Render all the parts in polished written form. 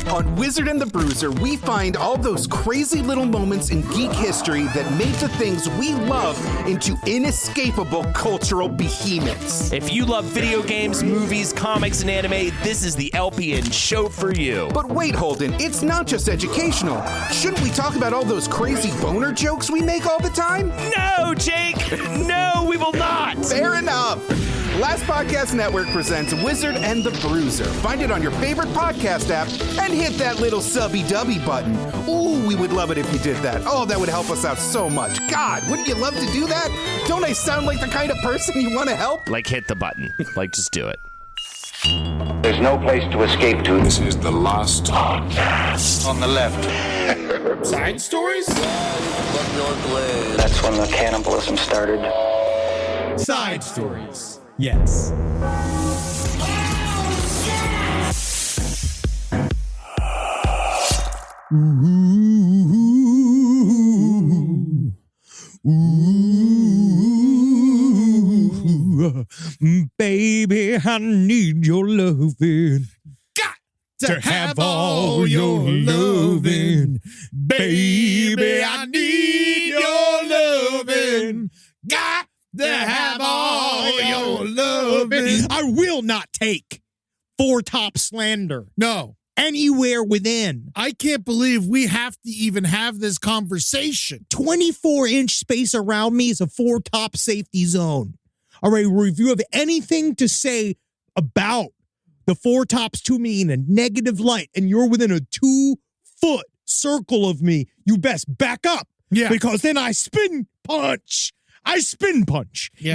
On Wizard and the Bruiser, we find all those crazy little moments in geek history that made the things we love into inescapable cultural behemoths. If you love video games, movies, comics, and anime, this is the LPN show for you. But wait, Holden, it's not just educational. Shouldn't we talk about all those crazy boner jokes we make all the time? No, Jake! No, we will not! Fair enough. Last Podcast Network presents Wizard and the Bruiser. Find it on your favorite podcast app and hit that little subby-dubby button. Ooh, we would love it if you did that. Oh, that would help us out so much. God, wouldn't you love to do that? Don't I sound like the kind of person you want to help? Like, hit the button. Like, just do it. There's no place to escape to. This is the last podcast. On the left. Side stories? That's when the cannibalism started. Side stories. Yes. Baby, I need your loving. Got To have all your loving. Baby, I need your loving. Got to have all your loving. I will not take Four Top slander No, anywhere within I can't believe we have to even have this conversation. 24-inch space around me is a Four Top safety zone. All right, if you have anything to say about the Four Tops to me in a negative light and you're within a 2-foot circle of me, you best back up. Yeah. Because then I spin punch. Yeah,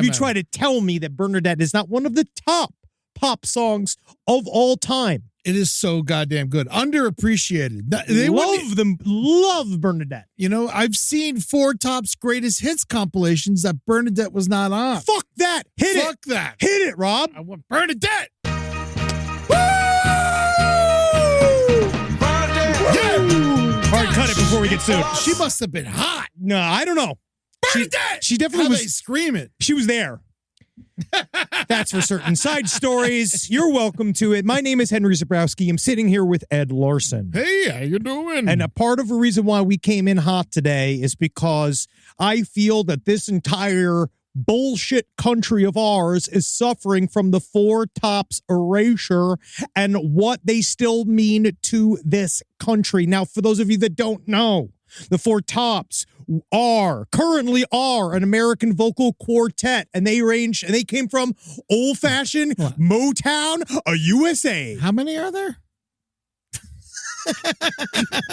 If you man. try to tell me that Bernadette is not one of the top pop songs of all time. It is so goddamn good. Underappreciated. They wouldn't- Love Bernadette. You know, I've seen Four Top's greatest hits compilations that Bernadette was not on. Fuck that. Hit Fuck that. it. Hit it, Rob. I want Bernadette. All right, cut it before we get sued. She must have been hot. No, I don't know. Bernadette. She definitely How was. they scream it. She was there. That's for certain. Side stories. You're welcome to it. My name is Henry Zabrowski. I'm sitting here with Ed Larson. Hey, how you doing? And a part of the reason why we came in hot today is because I feel that this entire bullshit country of ours is suffering from the Four Tops erasure and what they still mean to this country. Now, for those of you that don't know, the Four Tops currently are an American vocal quartet, and they came from old-fashioned Motown, USA. How many are there?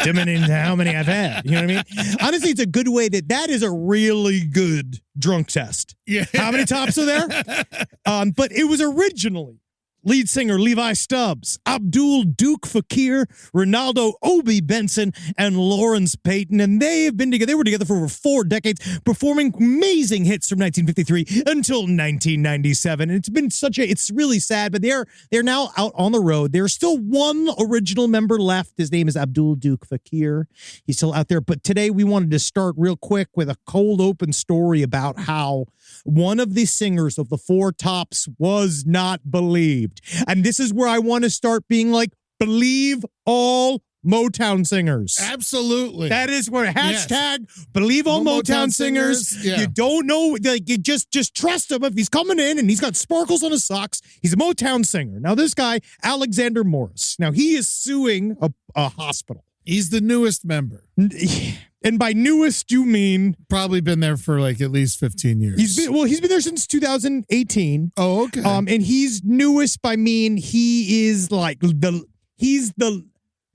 Dimming how many I've had. You know what I mean? Honestly, it's a good way that is a really good drunk test. Yeah. How many tops are there? But it was originally lead singer Levi Stubbs, Abdul Duke Fakir, Ronaldo Obi Benson, and Lawrence Payton. And they have been together. They were together for over 4 decades, performing amazing hits from 1953 until 1997. And it's really sad, but they're now out on the road. There's still one original member left. His name is Abdul Duke Fakir. He's still out there. But today we wanted to start real quick with a cold open story about how one of the singers of the Four Tops was not believed. And this is where I want to start being like, believe all Motown singers. Absolutely. That is where hashtag believe all Motown singers. Yeah. You don't know, like, you just trust him. If he's coming in and he's got sparkles on his socks, he's a Motown singer. Now, this guy, Alexander Morris, now he is suing a hospital. He's the newest member. And by newest, you mean Probably been there for like at least 15 years. he's been there since 2018. Oh, okay. And he's newest by mean he is like he's the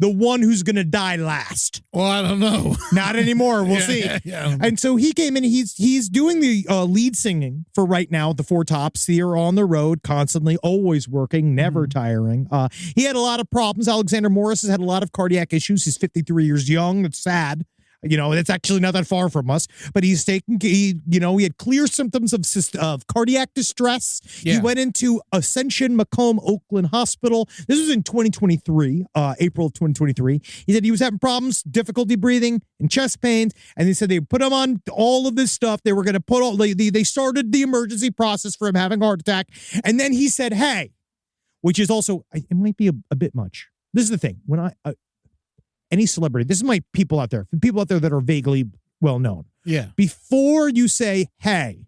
one who's gonna die last. Well, I don't know. Not anymore. We'll see. Yeah. And so he came in. He's doing the lead singing for right now. The Four Tops. They're on the road constantly, always working, never tiring. He had a lot of problems. Alexander Morris has had a lot of cardiac issues. He's 53 years young. It's sad. You know, it's actually not that far from us, but he had clear symptoms of cardiac distress. Yeah. He went into Ascension Macomb Oakland Hospital. This was in 2023, April of 2023. He said he was having problems, difficulty breathing and chest pains. And they said they put him on all of this stuff. They were going to they started the emergency process for him having a heart attack. And then he said, hey, which is also, it might be a bit much. This is the thing. When any celebrity, this is my people out there that are vaguely well known. Yeah. Before you say, hey,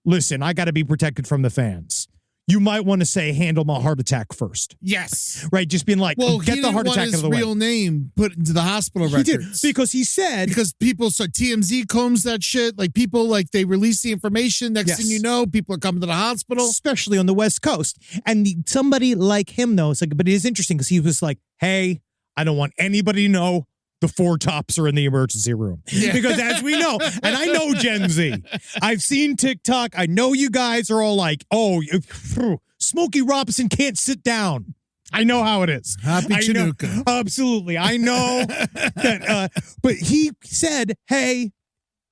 listen, I got to be protected from the fans, you might want to say, handle my heart attack first. Yes. Right? Just being like, get the heart attack out of the way. His real name put into the hospital He records. did, because he said... Because people, so TMZ combs that shit. Like, people, like, they release the information. Next thing you know, people are coming to the hospital. Especially on the West Coast. And somebody like him, though, it's like, but it is interesting because he was like, hey, I don't want anybody to know the Four Tops are in the emergency room. Yeah. Because as we know, and I know Gen Z, I've seen TikTok. I know you guys are all like, oh, Smokey Robinson can't sit down. I know how it is. Happy Chinooka. Absolutely. I know that. But he said, hey,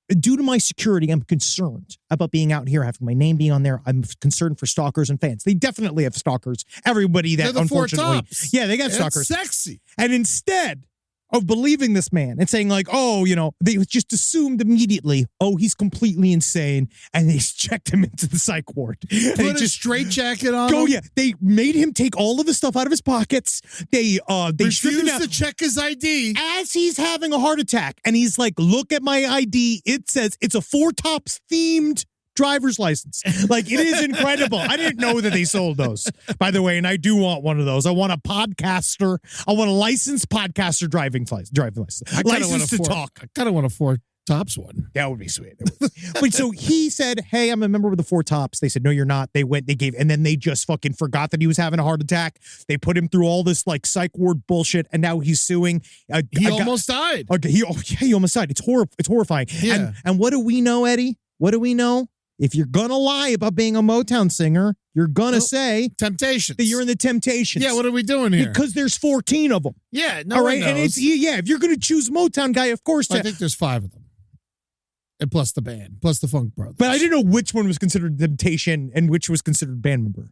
due to my security, I'm concerned about being out here, having my name being on there. I'm concerned for stalkers and fans. They definitely have stalkers. Everybody that, They're the Four unfortunately. Tops. Yeah, they got It's stalkers. sexy. And instead of believing this man and saying like, oh, they just assumed immediately, oh, he's completely insane. And they checked him into the psych ward. And Put a straight jacket on Oh, him. yeah. They made him take all of his stuff out of his pockets. They stripped him Refused down to check his ID. as he's having a heart attack. And he's like, look at my ID. It says it's a Four Tops themed driver's license. Like, it is incredible. I didn't know that they sold those, by the way, and I do want one of those. I want a podcaster. I want a licensed podcaster driving license. License to talk. I kind of want a Four Tops one. That would be sweet. But so he said, hey, I'm a member of the Four Tops. They said, no, you're not. They gave, and then they just fucking forgot that he was having a heart attack. They put him through all this like psych ward bullshit, and now he's suing. He almost died. Okay, he almost died. It's horrifying. Yeah. And what do we know, Eddie? What do we know? If you're gonna lie about being a Motown singer, you're gonna say Temptations. that you're in the Temptations. Yeah, what are we doing here? Because there's 14 of them. Yeah, no All one right, and knows. if you're gonna choose Motown guy, of course. I think there's 5 of them. And plus the band, plus the Funk Brothers. But I didn't know which one was considered Temptation and which was considered band member.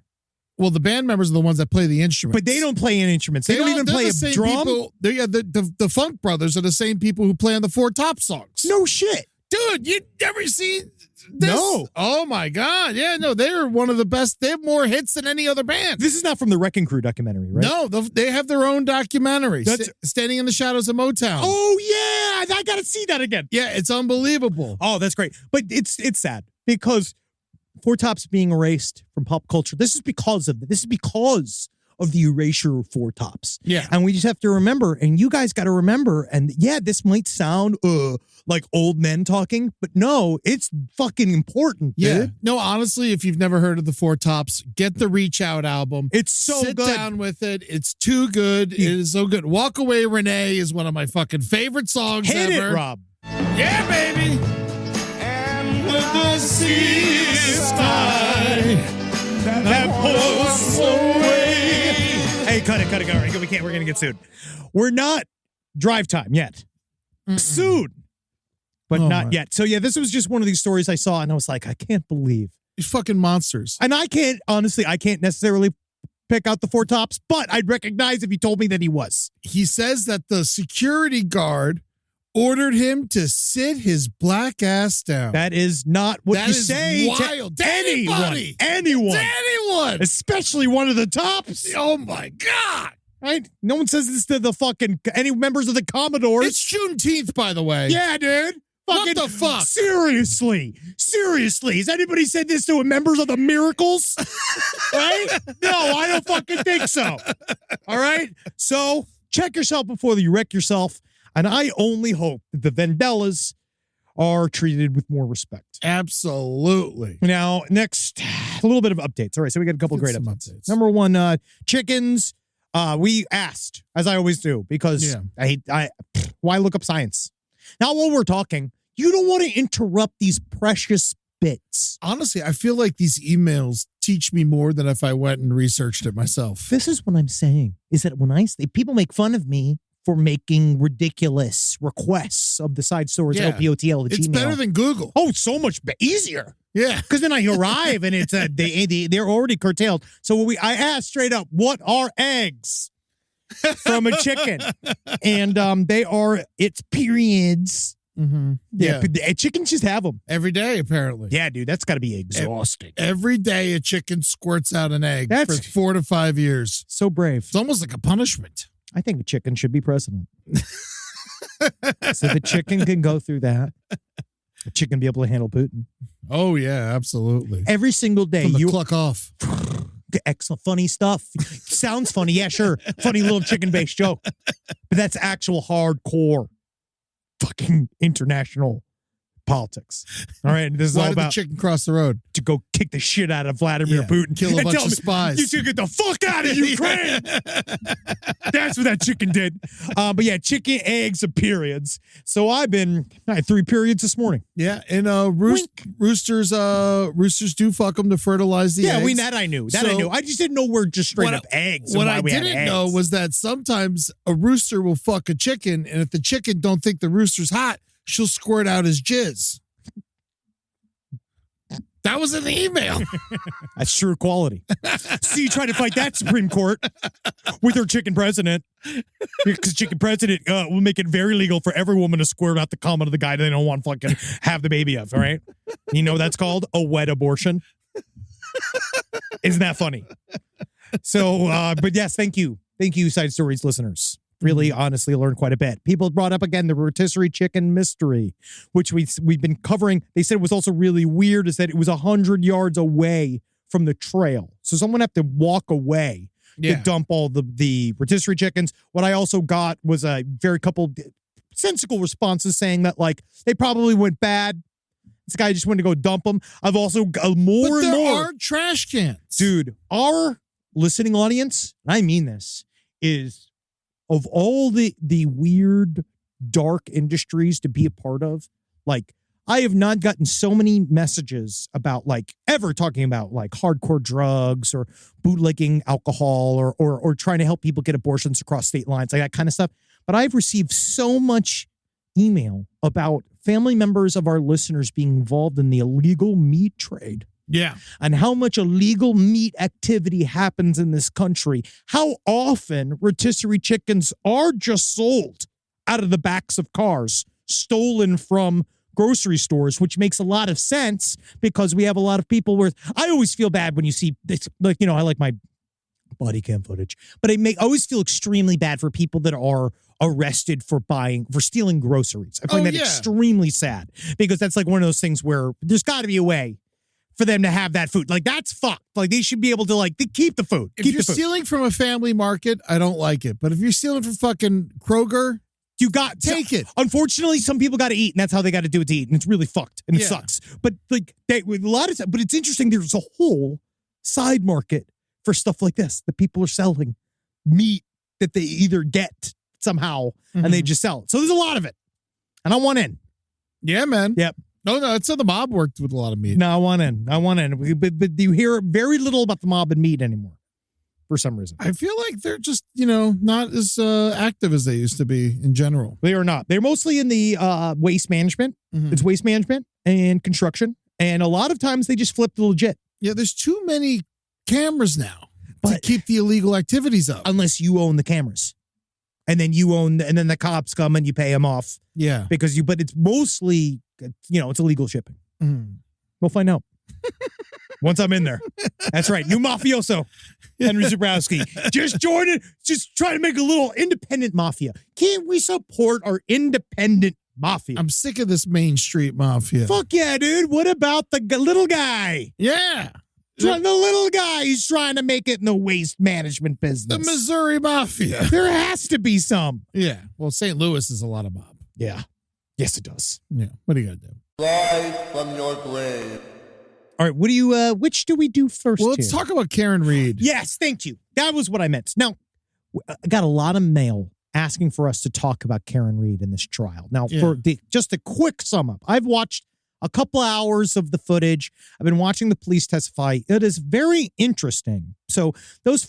Well, the band members are the ones that play the instruments. But they don't play any instruments. They don't even play a drum. The Funk Brothers are the same people who play on the Four Tops songs. No shit. Dude, you never seen this? No. Oh, my God. Yeah, no, they're one of the best. They have more hits than any other band. This is not from the Wrecking Crew documentary, right? No, they have their own documentary, That's- Standing in the Shadows of Motown. Oh, yeah. I got to see that again. Yeah, it's unbelievable. Oh, that's great. But it's sad because Four Tops being erased from pop culture. This is because of the erasure of Four Tops. Yeah. And we just have to remember, and you guys got to remember, and yeah, this might sound like old men talking, but no, it's fucking important, Yeah. dude. No, honestly, if you've never heard of the Four Tops, get the Reach Out album. It's so Sit good. down with it. It's too good. It is so good. Walk Away Renee is one of my fucking favorite songs Hit ever. it, Rob. Yeah, baby. And the seas That pulls away. Hey, cut it. All right, we're going to get sued. We're not drive time yet. Soon. But Oh, not my. yet. So yeah, this was just one of these stories I saw and I was like, I can't believe. These fucking monsters. And I can't necessarily pick out the Four Tops, but I'd recognize if he told me that he was. He says that the security guard ordered him to sit his black ass down. That is not what That you is say wild. to To anyone. anybody. Anyone. To anyone. Especially one of the tops. Oh my God. Right? No one says this to the fucking any members of the Commodores. It's Juneteenth, by the way. Yeah, dude. What the fuck? Seriously. Has anybody said this to members of the Miracles? Right? No, I don't fucking think so. All right? So check yourself before you wreck yourself. And I only hope that the Vandellas are treated with more respect. Absolutely. Now, next, a little bit of updates. All right, so we got a couple Get great some updates. updates. Number one, chickens. We asked, as I always do, because Yeah. why look up science? Now, while we're talking, you don't want to interrupt these precious bits. Honestly, I feel like these emails teach me more than if I went and researched it myself. This is what I'm saying, is that when people make fun of me for making ridiculous requests of the side stores, Yeah. LPOTL, the It's Gmail. better than Google. Oh, it's so much easier. Yeah. Because then I arrive and it's they're already curtailed. So I asked straight up, what are eggs from a chicken? And it's periods. Mm-hmm. Yeah, chickens just have them. Every day, apparently. Yeah, dude, that's got to be exhausting. Every day a chicken squirts out an egg That's- for 4 to 5 years. So brave. It's almost like a punishment. I think a chicken should be president. So the chicken can go through that. The chicken be able to handle Putin. Oh, yeah, absolutely. Every single day. From the You cluck off. excellent, funny stuff. Sounds funny. Yeah, sure. Funny little chicken-based joke. But that's actual hardcore fucking international politics. All right. This is Why all did the about chicken cross the road? to go kick the shit out of Vladimir Yeah, Putin. kill a and bunch tell of me, spies. You should get the fuck out of Ukraine. That's what that chicken did. But yeah, chicken, eggs, and periods. So I had 3 periods this morning. Yeah, and roosters do fuck them to fertilize the eggs. That I knew. That I So- knew. I just didn't know we're just straight up eggs. and What why I we had didn't eggs. know was that sometimes a rooster will fuck a chicken, and if the chicken don't think the rooster's hot, she'll squirt out his jizz. That was in the email. That's true equality. So you try to fight that Supreme Court with your chicken president, because chicken president will make it very legal for every woman to squirt out the cum of the guy they don't want to fucking have the baby of. All right, you know what that's called? A wet abortion. Isn't that funny? So, but yes, thank you, Side Stories listeners. Really, honestly, learned quite a bit. People brought up again the rotisserie chicken mystery, which we've been covering. They said it was also really weird is that it was 100 yards away from the trail, so someone had to walk away to dump all the rotisserie chickens. What I also got was a very couple sensible responses saying that like they probably went bad. This guy just went to go dump them. I've also got more But and there more are trash cans. dude. Our listening audience, and I mean this, is of all the weird, dark industries to be a part of, like, I have not gotten so many messages about, like, ever talking about, like, hardcore drugs or bootlegging alcohol or trying to help people get abortions across state lines, like that kind of stuff. But I've received so much email about family members of our listeners being involved in the illegal meat trade. Yeah. And how much illegal meat activity happens in this country. How often rotisserie chickens are just sold out of the backs of cars, stolen from grocery stores, which makes a lot of sense because we have a lot of people where I always feel bad when you see this, like, you know, I like my body cam footage, but I always feel extremely bad for people that are arrested for stealing groceries. I find that extremely sad because that's like one of those things where there's got to be a way for them to have that food. Like, that's fucked. Like, they should be able to, like, keep the food. If you're stealing from a family market, I don't like it. But if you're stealing from fucking Kroger, you got take it. Unfortunately, some people got to eat, and that's how they got to do it to eat, and it's really fucked, and it sucks. But like, with a lot of, but it's interesting. There's a whole side market for stuff like this that people are selling meat that they either get somehow and they just sell it. So there's a lot of it, and I want in. Yeah, man. Yep. No, that's how the mob worked with a lot of meat. No, I want in. But you hear very little about the mob and meat anymore for some reason. I feel like they're just, not as active as they used to be in general. They are not. They're mostly in the waste management. It's waste management and construction. And a lot of times they just flip the legit. Yeah, there's too many cameras now to But- keep the illegal activities up. Unless you own the cameras. And then and then the cops come and you pay them off Yeah. but it's mostly, it's illegal shipping. We'll find out. Once I'm in there. That's right. New mafioso, Henry Zebrowski. Just join it. Just try to make a little independent mafia. Can't we support our independent mafia? I'm sick of this Main Street mafia. Fuck yeah, dude. What about the little guy? Yeah. The little guy who's trying to make it in the waste management The business. Missouri mafia. There has to be some. Yeah. Well, St. Louis is a lot of mob. Yeah. Yes, it does. Yeah. What are you going to do? Rise from your grave. All right. What do you, which do we do first? Well, let's here? talk about Karen Reed. Yes, thank you. That was what I meant. Now, I got a lot of mail asking for us to talk about Karen Reed in this trial. Now, for just a quick sum up, I've watched a couple hours of the footage. I've been watching the police testify. It is very interesting. So,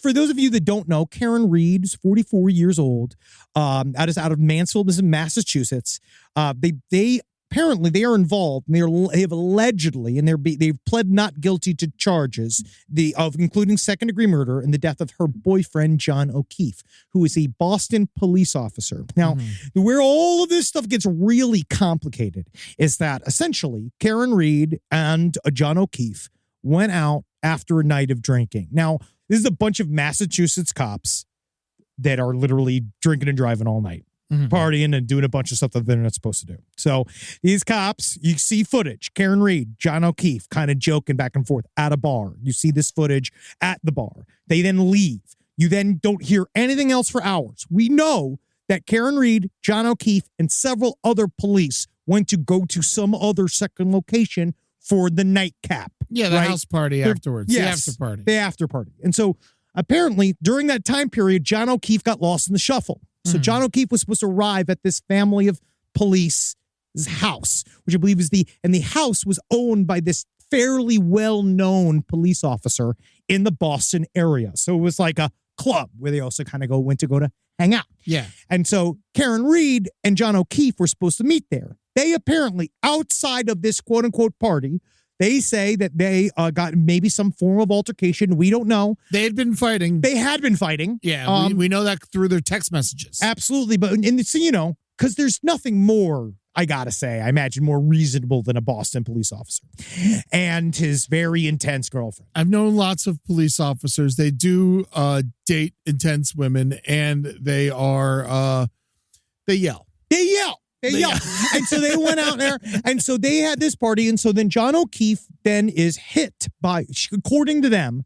for those of you that don't know, Karen Reed is 44 years old. Out of Mansfield, Massachusetts. They apparently they are involved. And they have allegedly, and they've pled not guilty to charges of including second-degree murder and the death of her boyfriend John O'Keefe, who is a Boston police officer. Now, where all of this stuff gets really complicated is that essentially Karen Reed and John O'Keefe went out after a night of drinking. Now, this is a bunch of Massachusetts cops that are literally drinking and driving all night, partying and doing a bunch of stuff that they're not supposed to do. So these cops, you see footage, Karen Reed, John O'Keefe kind of joking back and forth at a bar. You see this footage at the bar. They then leave. You then don't hear anything else for hours. We know that Karen Reed, John O'Keefe, and several other police went to go to some other second location for the nightcap. Yeah, the right? house party afterwards. Yes, the after party. The after party. And so apparently during that time period, John O'Keefe got lost in the shuffle. So John O'Keefe was supposed to arrive at this family of police's house, which I believe is and the house was owned by this fairly well-known police officer in the Boston area. So it was like a club where they also kind of went to hang out. Yeah. And so Karen Reed and John O'Keefe were supposed to meet there. They apparently, outside of this quote-unquote party, they say that they got maybe some form of altercation. We don't know. They had been fighting. They had been fighting. Yeah, we know that through their text messages. Absolutely. But, and so, because there's nothing more, I gotta say, I imagine more reasonable than a Boston police officer and his very intense girlfriend. I've known lots of police officers. They do date intense women, and they are, they yell. They yell. And so they went out there, and so they had this party, and so then John O'Keefe then is hit by, according to them,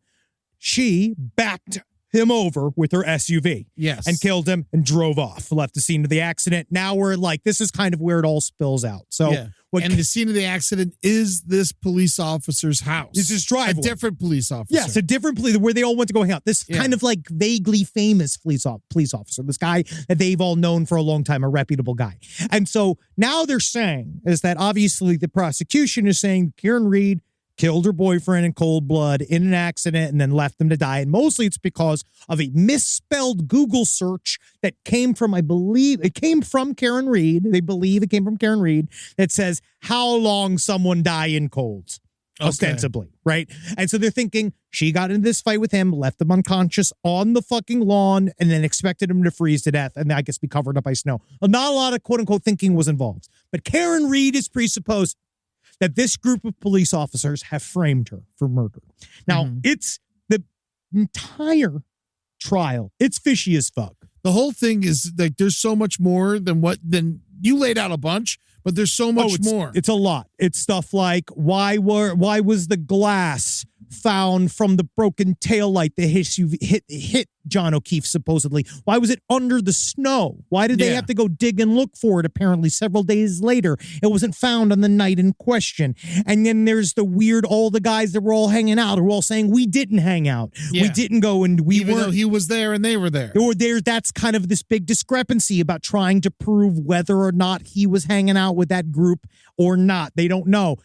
she backed him over with her SUV. Yes. And killed him and drove off, left the scene of the accident. Now we're like, this is kind of where it all spills out. So, and the scene of the accident is this police officer's house. It's his driveway. A different police officer. Yes, a different police, where they all went to go hang out. This kind of like vaguely famous police officer, this guy that they've all known for a long time, a reputable guy. And so now they're saying is that obviously the prosecution is saying Karen Reed killed her boyfriend in cold blood in an accident and then left him to die. And mostly it's because of a misspelled Google search that came from, I believe, it came from Karen Reed. They believe it came from Karen Reed that says, how long someone die in colds, ostensibly, right? And so they're thinking she got into this fight with him, left him unconscious on the fucking lawn, and then expected him to freeze to death and I guess be covered up by snow. Well, not a lot of quote unquote thinking was involved. But Karen Reed is presupposed that this group of police officers have framed her for murder. Now, it's the entire trial. It's fishy as fuck. The whole thing is like there's so much more than you laid out a bunch, but there's so much more. It's a lot. It's stuff like why was the glass found from the broken taillight that hit John O'Keefe supposedly? Why was it under the snow? Why did they have to go dig and look for it apparently several days later? It wasn't found on the night in question. And then there's the weird, all the guys that were all hanging out are all saying we didn't hang out. Yeah. We didn't go and we Even weren't. though he was there and they were there. Or that's kind of this big discrepancy about trying to prove whether or not he was hanging out with that group or not. They don't know.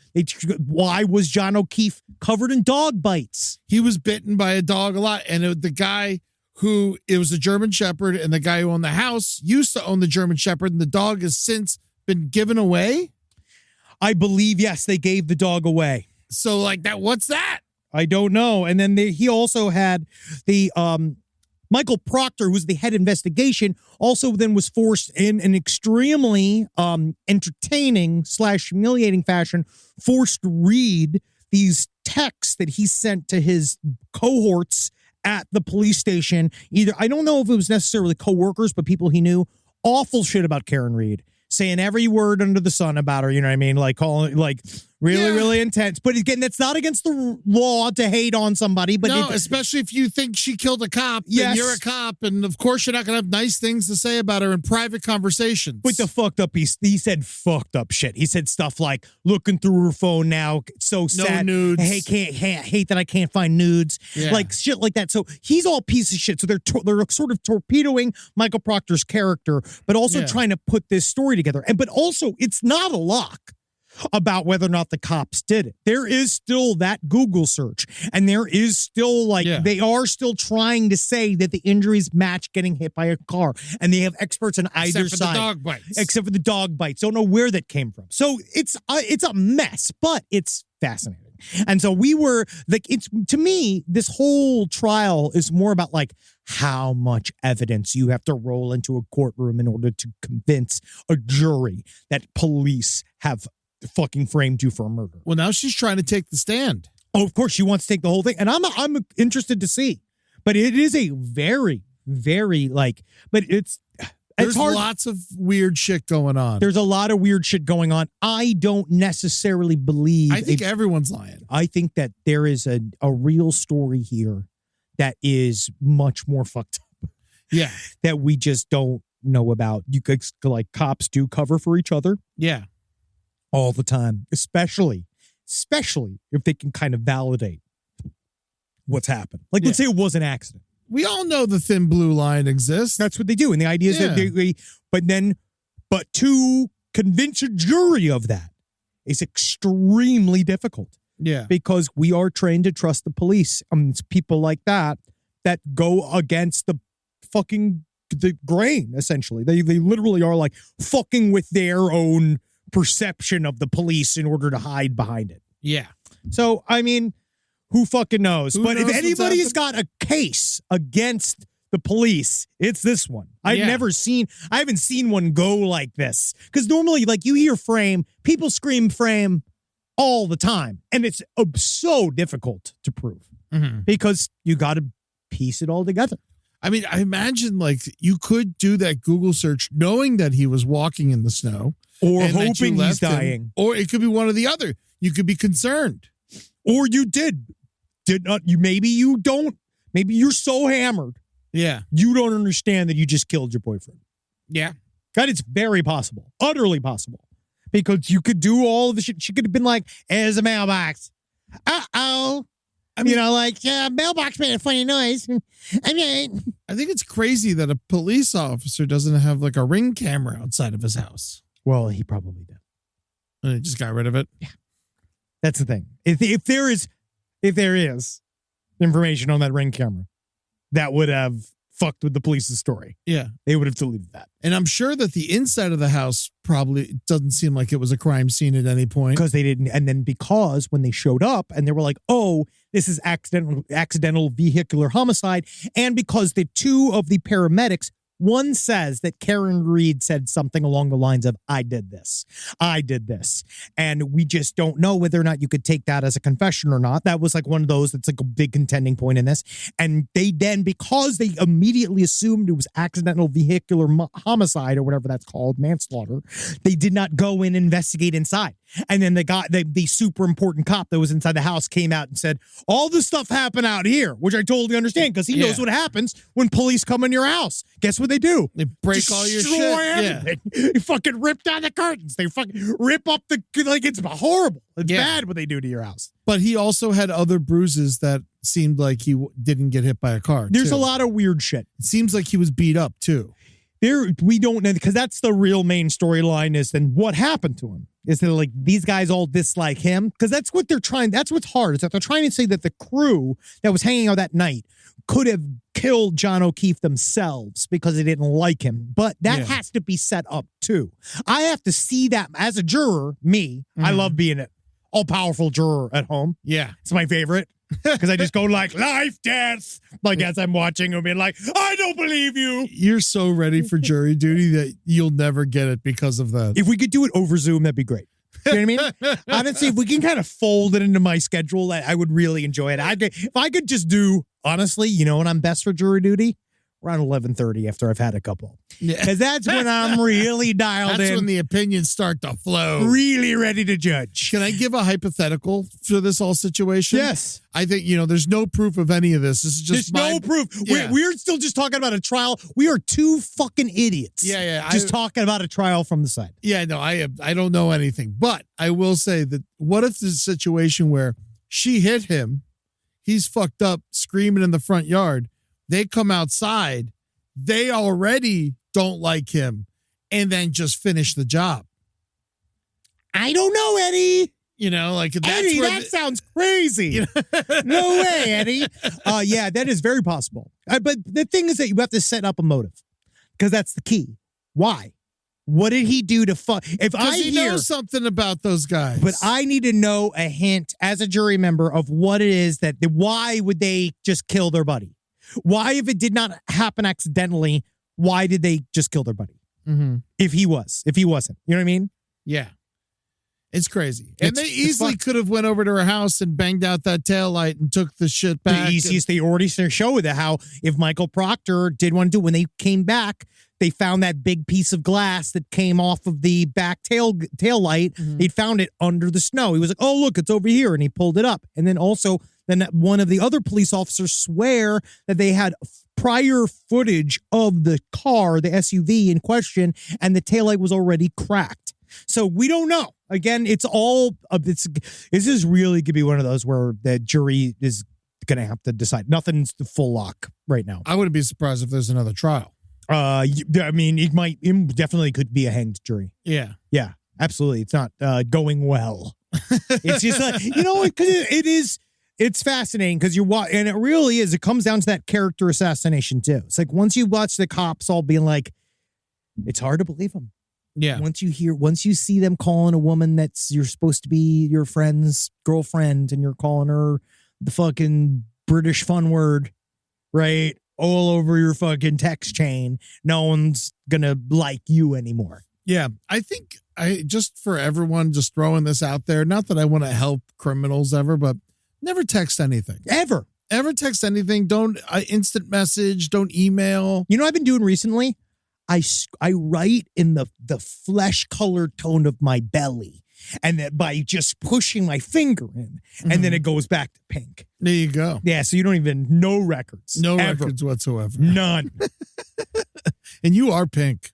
Why was John O'Keefe covered in dog bites? He was bitten by a dog a lot. And it was a German Shepherd, and the guy who owned the house used to own the German Shepherd, and the dog has since been given away. I believe, yes, they gave the dog away. So like that, what's that? I don't know. And then he also had the Michael Proctor, who's the head investigation, also then was forced in an extremely entertaining / humiliating fashion, forced to read these texts that he sent to his cohorts at the police station. Either, I don't know if it was necessarily coworkers, but people he knew. Awful shit about Karen Reed, saying every word under the sun about her. You know what I mean? Like calling, like really intense. But again, that's not against the law to hate on somebody. But no, especially if you think she killed a cop. Yes, and you're a cop, and of course you're not going to have nice things to say about her in private conversations. But the fucked up, he said fucked up shit. He said stuff like looking through her phone now, so sad. No nudes. Hate that I can't find nudes. Yeah. Like shit like that. So he's all piece of shit. So they're sort of torpedoing Michael Proctor's character, but also trying to put this story together. But also, it's not a lock about whether or not the cops did it. There is still that Google search, and there is still they are still trying to say that the injuries match getting hit by a car, and they have experts on either side. The dog bites. Except for the dog bites. Don't know where that came from. So it's a mess, but it's fascinating. And so we were like, to me, this whole trial is more about like how much evidence you have to roll into a courtroom in order to convince a jury that police have fucking framed you for a murder. Well, now she's trying to take the stand. Oh, of course she wants to take the whole thing, and I'm interested to see. But it is a very, very but it's There's hard. lots of weird shit going on. There's a lot of weird shit going on. I don't necessarily believe. I think everyone's lying. I think that there is a real story here that is much more fucked up Yeah. that we just don't know about. You could cops do cover for each other Yeah. all the time, especially if they can kind of validate what's happened. Let's say it was an accident. We all know the thin blue line exists. That's what they do. And the idea is that but to convince a jury of that is extremely difficult Yeah. because we are trained to trust the police. It's people like that go against the grain, essentially. They literally are like fucking with their own perception of the police in order to hide behind it. Yeah. So, I mean, who fucking knows? Who But knows if what's anybody's got a case against the police, it's this one. I haven't seen one go like this. Because normally, you hear frame, people scream frame all the time. And it's so difficult to prove because you got to piece it all together. I mean, I imagine you could do that Google search knowing that he was walking in the snow. Or and that you hoping he's left him. dying. Or it could be one or the other. You could be concerned. Or you did not. Maybe you don't. Maybe you're so hammered. Yeah. You don't understand that you just killed your boyfriend. Yeah. That is very possible. Utterly possible. Because you could do all of the shit. She could have been like, "Here's a mailbox." Uh-oh. I mean, mailbox made a funny noise. I think it's crazy that a police officer doesn't have a Ring camera outside of his house. Well, he probably did. And he just got rid of it. Yeah. That's the thing. If there is information on that Ring camera, that would have fucked with the police's story. Yeah. They would have deleted that. And I'm sure that the inside of the house probably doesn't seem like it was a crime scene at any point. Because they didn't. And then because when they showed up and they were like, oh, this is accidental vehicular homicide. And because the two of the paramedics, one says that Karen Reed said something along the lines of, I did this. And we just don't know whether or not you could take that as a confession or not. That was one of those that's a big contending point in this. And they then, because they immediately assumed it was accidental vehicular homicide or whatever that's called, manslaughter, they did not go in and investigate inside. And then the super important cop that was inside the house came out and said, all this stuff happened out here, which I totally understand because he knows what happens when police come in your house. Guess what they do? They break all your shit. Destroy everything. They fucking rip down the curtains. They fucking rip up it's horrible. It's bad what they do to your house. But he also had other bruises that seemed like he didn't get hit by a car. There's too. a lot of weird shit. It seems like he was beat up too. We don't know because that's the real main storyline is then what happened to him. Is that these guys all dislike him? Because that's what they're trying. That's what's hard is that they're trying to say that the crew that was hanging out that night could have killed John O'Keefe themselves because they didn't like him. But that has to be set up too. I have to see that as a juror. I love being an all-powerful juror at home. Yeah. It's my favorite. Because I just go life, death, as I'm watching and being like, I don't believe you. You're so ready for jury duty that you'll never get it because of that. If we could do it over Zoom, that'd be great. You know what I mean? Honestly, if we can kind of fold it into my schedule, I would really enjoy it. If I could just do, honestly, when I'm best for jury duty? Around 11:30 after I've had a couple. Because that's when I'm really dialed in. That's when the opinions start to flow. Really ready to judge. Can I give a hypothetical for this whole situation? Yes. I think, there's no proof of any of this. This is just There's no proof. Yeah. We're still just talking about a trial. We are two fucking idiots. Yeah. Just talking about a trial from the side. Yeah, no, I don't know anything. But I will say that what if there's a situation where she hit him, he's fucked up, screaming in the front yard, they come outside, they already don't like him, and then just finish the job. I don't know, Eddie. That's Eddie, where that sounds crazy. No way, Eddie. Yeah, that is very possible. But the thing is that you have to set up a motive because that's the key. Why? What did he do to fuck? If I know something about those guys, but I need to know a hint as a jury member of what it is why would they just kill their buddy? Why, if it did not happen accidentally, why did they just kill their buddy? Mm-hmm. If he wasn't, you know what I mean? Yeah. It's crazy. And they It's easily fun. could have went over to her house and banged out that taillight and took the shit back. The easiest they already showed that how if Michael Proctor did want to do, when they came back, they found that big piece of glass that came off of the back tail light. They'd found it under the snow. He was like, oh, look, it's over here. And he pulled it up. And then also, then one of the other police officers swear that they had prior footage of the car, the SUV in question, and the taillight was already cracked. So we don't know. Again, it's all, this is really going to be one of those where the jury is going to have to decide. Nothing's the full lock right now. I wouldn't be surprised if there's another trial. I mean, it definitely could be a hanged jury. Yeah. Yeah, absolutely. It's not going well. It's just like, it's fascinating because and it really is. It comes down to that character assassination too. It's like once you watch the cops all being like, it's hard to believe them. Yeah. Once you see them calling a woman you're supposed to be your friend's girlfriend and you're calling her the fucking British fun word, right? All over your fucking text chain, no one's gonna like you anymore. Yeah. I think just for everyone just throwing this out there, not that I want to help criminals ever, but never text anything. Ever Text anything. Don't instant message. Don't email. You know what I've been doing recently? I write in the flesh colored tone of my belly, and that by just pushing my finger in, and then it goes back to pink. There you go. Yeah, so you don't even no records. No ever. records whatsoever. None. And you are pink.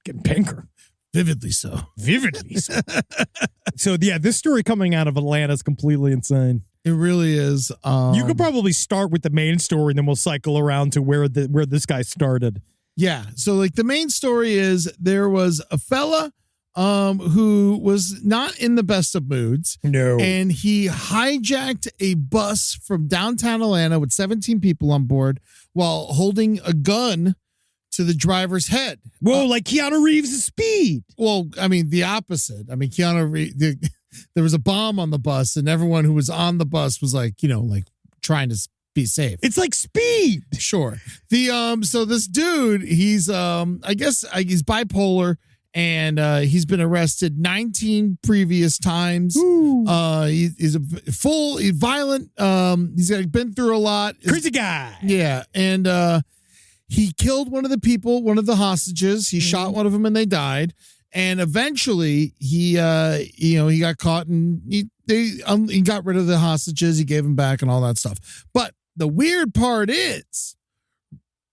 Getting pinker. Vividly so. Vividly so. So yeah, this story coming out of Atlanta is completely insane. It really is. You could probably start with the main story, and then we'll cycle around to where this guy started. Yeah. So like the main story is there was a fella who was not in the best of moods. No. And he hijacked a bus from downtown Atlanta with 17 people on board while holding a gun to the driver's head. Whoa, like Keanu Reeves' Speed. Well, I mean, the opposite. I mean, Keanu Reeves, there was a bomb on the bus and everyone who was on the bus was like, like trying to be safe. It's like Speed. Sure. So this dude, he's I guess he's bipolar and he's been arrested 19 previous times. He's violent. He's been through a lot. Crazy guy. Yeah, and he killed one of the hostages. He shot one of them and they died. And eventually he got caught and he got rid of the hostages. He gave them back and all that stuff. But the weird part is,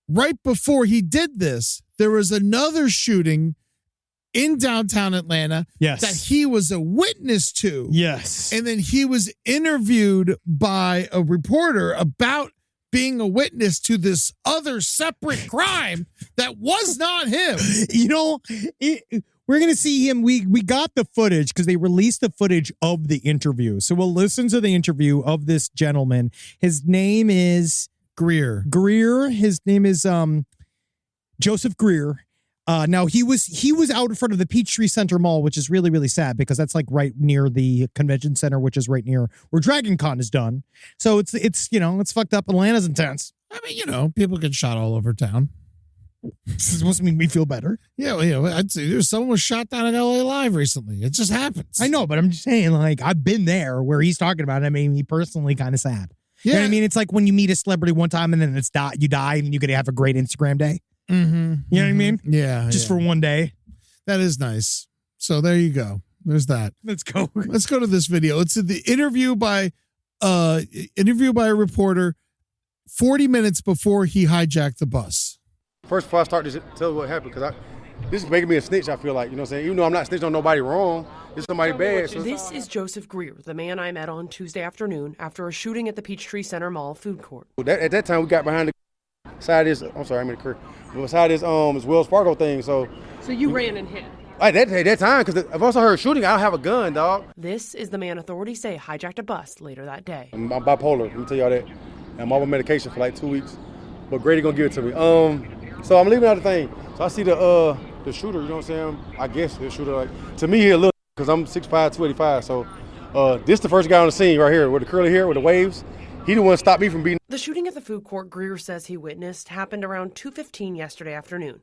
right before he did this, there was another shooting in downtown Atlanta that he was a witness to. Yes. And then he was interviewed by a reporter about being a witness to this other separate crime that was not him. We're going to see him. We got the footage because they released the footage of the interview. So we'll listen to the interview of this gentleman. His name is Greer. His name is Joseph Greer. Now he was out in front of the Peachtree Center Mall, which is really, really sad because that's like right near the convention center, which is right near where Dragon Con is done. So it's fucked up. Atlanta's intense. I mean, people get shot all over town. This is supposed to make me feel better. Yeah, I'd say there's someone was shot down at LA Live recently. It just happens. I know, but I'm just saying, like, I've been there where he's talking about it. I mean, me personally kind of sad. Yeah. You know what I mean? It's like when you meet a celebrity one time and then you die and you get to have a great Instagram day. Mm-hmm. You know what I mean? Yeah. Just for one day. That is nice. So there you go. There's that. Let's go. Let's go to this video. It's the interview by a reporter 40 minutes before he hijacked the bus. First, before I start to tell what happened, because this is making me a snitch, I feel like, you know what I'm saying? Even though I'm not snitching on nobody wrong, it's somebody bad. So. This is Joseph Greer, the man I met on Tuesday afternoon after a shooting at the Peachtree Center Mall food court. At that time, we got behind the side of this, I'm sorry, I'm in the career, beside this Wells Fargo thing, so. So you ran and hid? At that time, because if I also heard shooting, I don't have a gun, dog. This is the man authorities say hijacked a bus later that day. I'm bipolar, let me tell y'all that. I'm on medication for like 2 weeks, but Grady gonna give it to me. So I'm leaving out the thing. So I see the shooter, you know what I'm saying? I guess the shooter, like, to me, he a little, because I'm 6'5", 285. So this the first guy on the scene right here with the curly hair, with the waves. He the one stopped me from beating. The shooting at the food court Greer says he witnessed happened around 2:15 yesterday afternoon.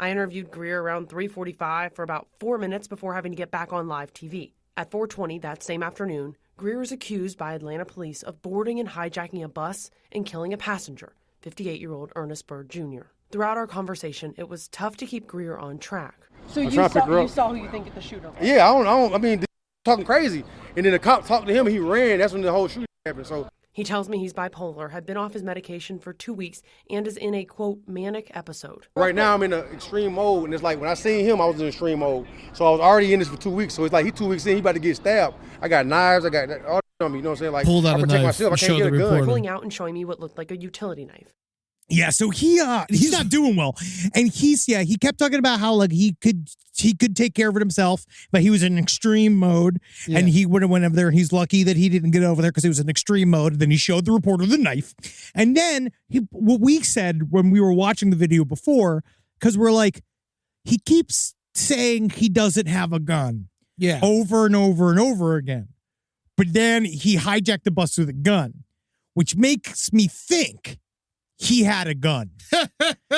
I interviewed Greer around 3:45 for about 4 minutes before having to get back on live TV. At 4:20 that same afternoon, Greer is accused by Atlanta police of boarding and hijacking a bus and killing a passenger, 58-year-old Ernest Bird Jr. Throughout our conversation, it was tough to keep Greer on track. So you saw who you think the shooter was? Yeah, I mean, talking crazy. And then the cop talked to him and he ran. That's when the whole shooting happened. So He tells me he's bipolar, had been off his medication for 2 weeks, and is in a, quote, manic episode. right now I'm in an extreme mode. And it's like when I seen him, I was in extreme mode. So I was already in this for 2 weeks. So it's like he 2 weeks in, he about to get stabbed. I got knives. I got all on me. You know what I'm saying? Like, Pulled out I a protect knife myself. I and can't showed get a the gun. reporter. Pulling out and showing me what looked like a utility knife. Yeah, so he's not doing well, and he kept talking about how like he could take care of it himself, but he was in extreme mode, and he went over there. And he's lucky that he didn't get over there because he was in extreme mode. Then he showed the reporter the knife, and then what we said when we were watching the video before, because we're like, he keeps saying he doesn't have a gun, over and over and over again, but then he hijacked the bus with a gun, which makes me think he had a gun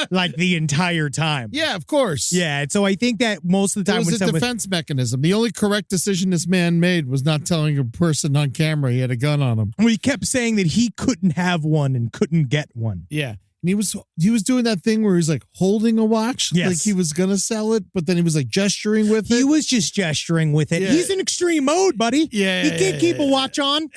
like the entire time. Yeah, of course. Yeah, and so I think that most of the time It was a defense mechanism. The only correct decision this man made was not telling a person on camera he had a gun on him. he kept saying that he couldn't have one and couldn't get one. Yeah. And he was doing that thing where he's like holding a watch, Yes. like he was gonna sell it, but then he was like gesturing with it. He was just gesturing with it. Yeah. He's in extreme mode, buddy. Yeah, He can't keep a watch on.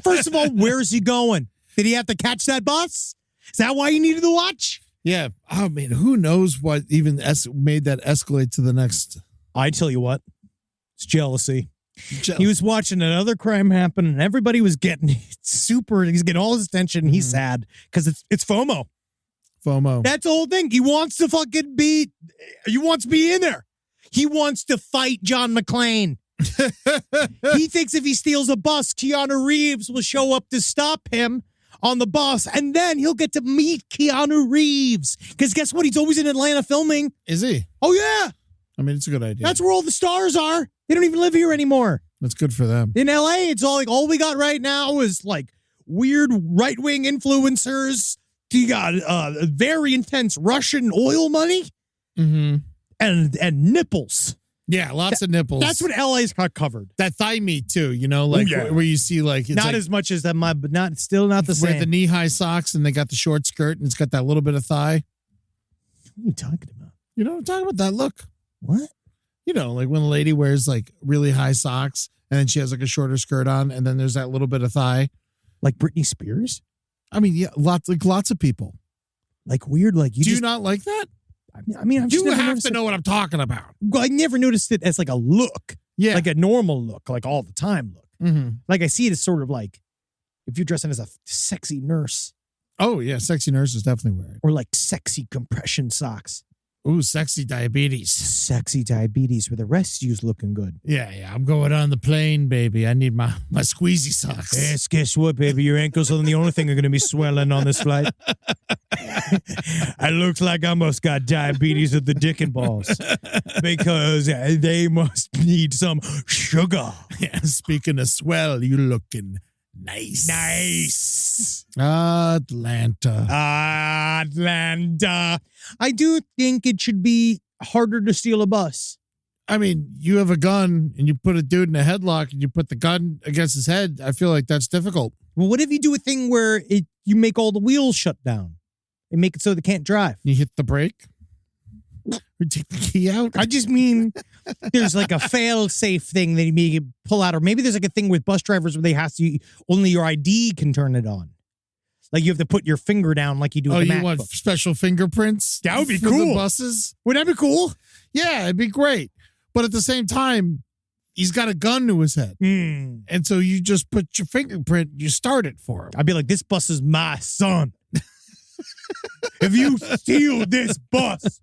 First of all, where is he going? Did he have to catch that bus? Is that why he needed the watch? Yeah. Oh man, who knows what even made that escalate to the next. I tell you what, it's jealousy. He was watching another crime happen, and everybody was getting he's getting all his attention, and he's sad because it's FOMO. FOMO. That's the whole thing. He wants to be in there. He wants to fight John McClane. He thinks if he steals a bus, Keanu Reeves will show up to stop him on the bus, and then he'll get to meet Keanu Reeves. Because guess what? He's always in Atlanta filming. Is he? Oh, yeah. I mean, it's a good idea. That's where all the stars are. They don't even live here anymore. That's good for them. In LA, it's all we got right now is like weird right-wing influencers. You got very intense Russian oil money and nipples. Yeah, lots of nipples. That's what LA's got covered. That thigh meat too, like where you see like it's not like, as much as that, but not the where same. the knee-high socks and they got the short skirt and it's got that little bit of thigh. What are you talking about? You know what I'm talking about? That look. What? Like when a lady wears like really high socks and then she has like a shorter skirt on and then there's that little bit of thigh. Like Britney Spears? I mean, yeah, lots of people. Like weird, like you Do just, you not like that? I mean, I'm just You never have noticed to it. know what I'm talking about. Well, I never noticed it as like a look. Yeah. Like a normal look, like all the time look. Mm-hmm. Like I see it as sort of like if you're dressing as a sexy nurse Oh, yeah. Sexy nurses definitely wear it. or like sexy compression socks. Ooh, sexy diabetes. Sexy diabetes where the rest of you's looking good. Yeah. I'm going on the plane, baby. I need my squeezy socks. Yes, guess what, baby? Your ankles are the only thing are going to be swelling on this flight. I looks like I almost got diabetes of the dick and balls because they must need some sugar. Yeah, speaking of swell, you looking nice. Atlanta. I do think it should be harder to steal a bus. I mean, you have a gun and you put a dude in a headlock and you put the gun against his head. I feel like that's difficult. Well, what if you do a thing where you make all the wheels shut down and make it so they can't drive? You hit the brake or take the key out. I just mean there's like a fail-safe thing that you may pull out, or maybe there's like a thing with bus drivers where they have to only your ID can turn it on. Like you have to put your finger down like you do with the you MacBook. want special fingerprints? That would be for cool. The buses? Would that be cool? Yeah, it'd be great. But at the same time, he's got a gun to his head. And so you just put your fingerprint, you start it for him. I'd be like, this bus is my son. If you steal this bus,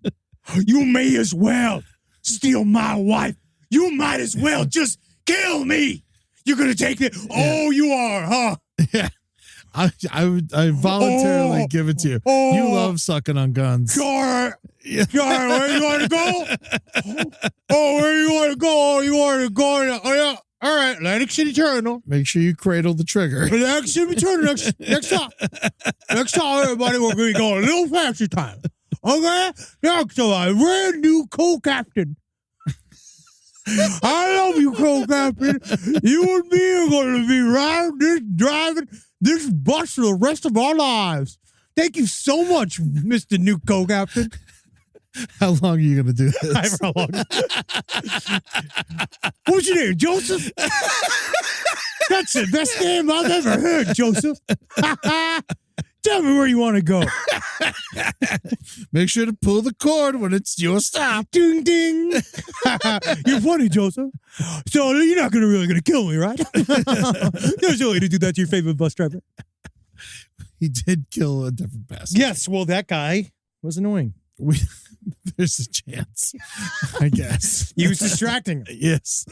you may as well steal my wife. You might as well just kill me. You're going to take it. Oh, you are, huh? Yeah. I voluntarily give it to you. You love sucking on guns. Sure. Sure. Where you want to go? Oh, where you want to go? Oh, you want to go? Oh, yeah. All right. Atlantic City Terminal. Make sure you cradle the trigger. Atlantic City Terminal. Next time. Next time, everybody, we're going to go a little faster time. Okay? Next to my brand new co-captain. I love you, co-captain. You and me are going to be driving this bus for the rest of our lives. Thank you so much, Mr. New co-captain. How long are you going to do this? I don't know how long. What's your name, Joseph? That's the best name I've ever heard, Joseph. Tell me where you want to go. Make sure to pull the cord when it's your stop. Ding, ding. You're funny, Joseph. So you're not really going to kill me, right? There's no way to do that to your favorite bus driver. He did kill a different passenger. Yes, well, that guy was annoying. There's a chance, I guess. He was distracting him. Yes.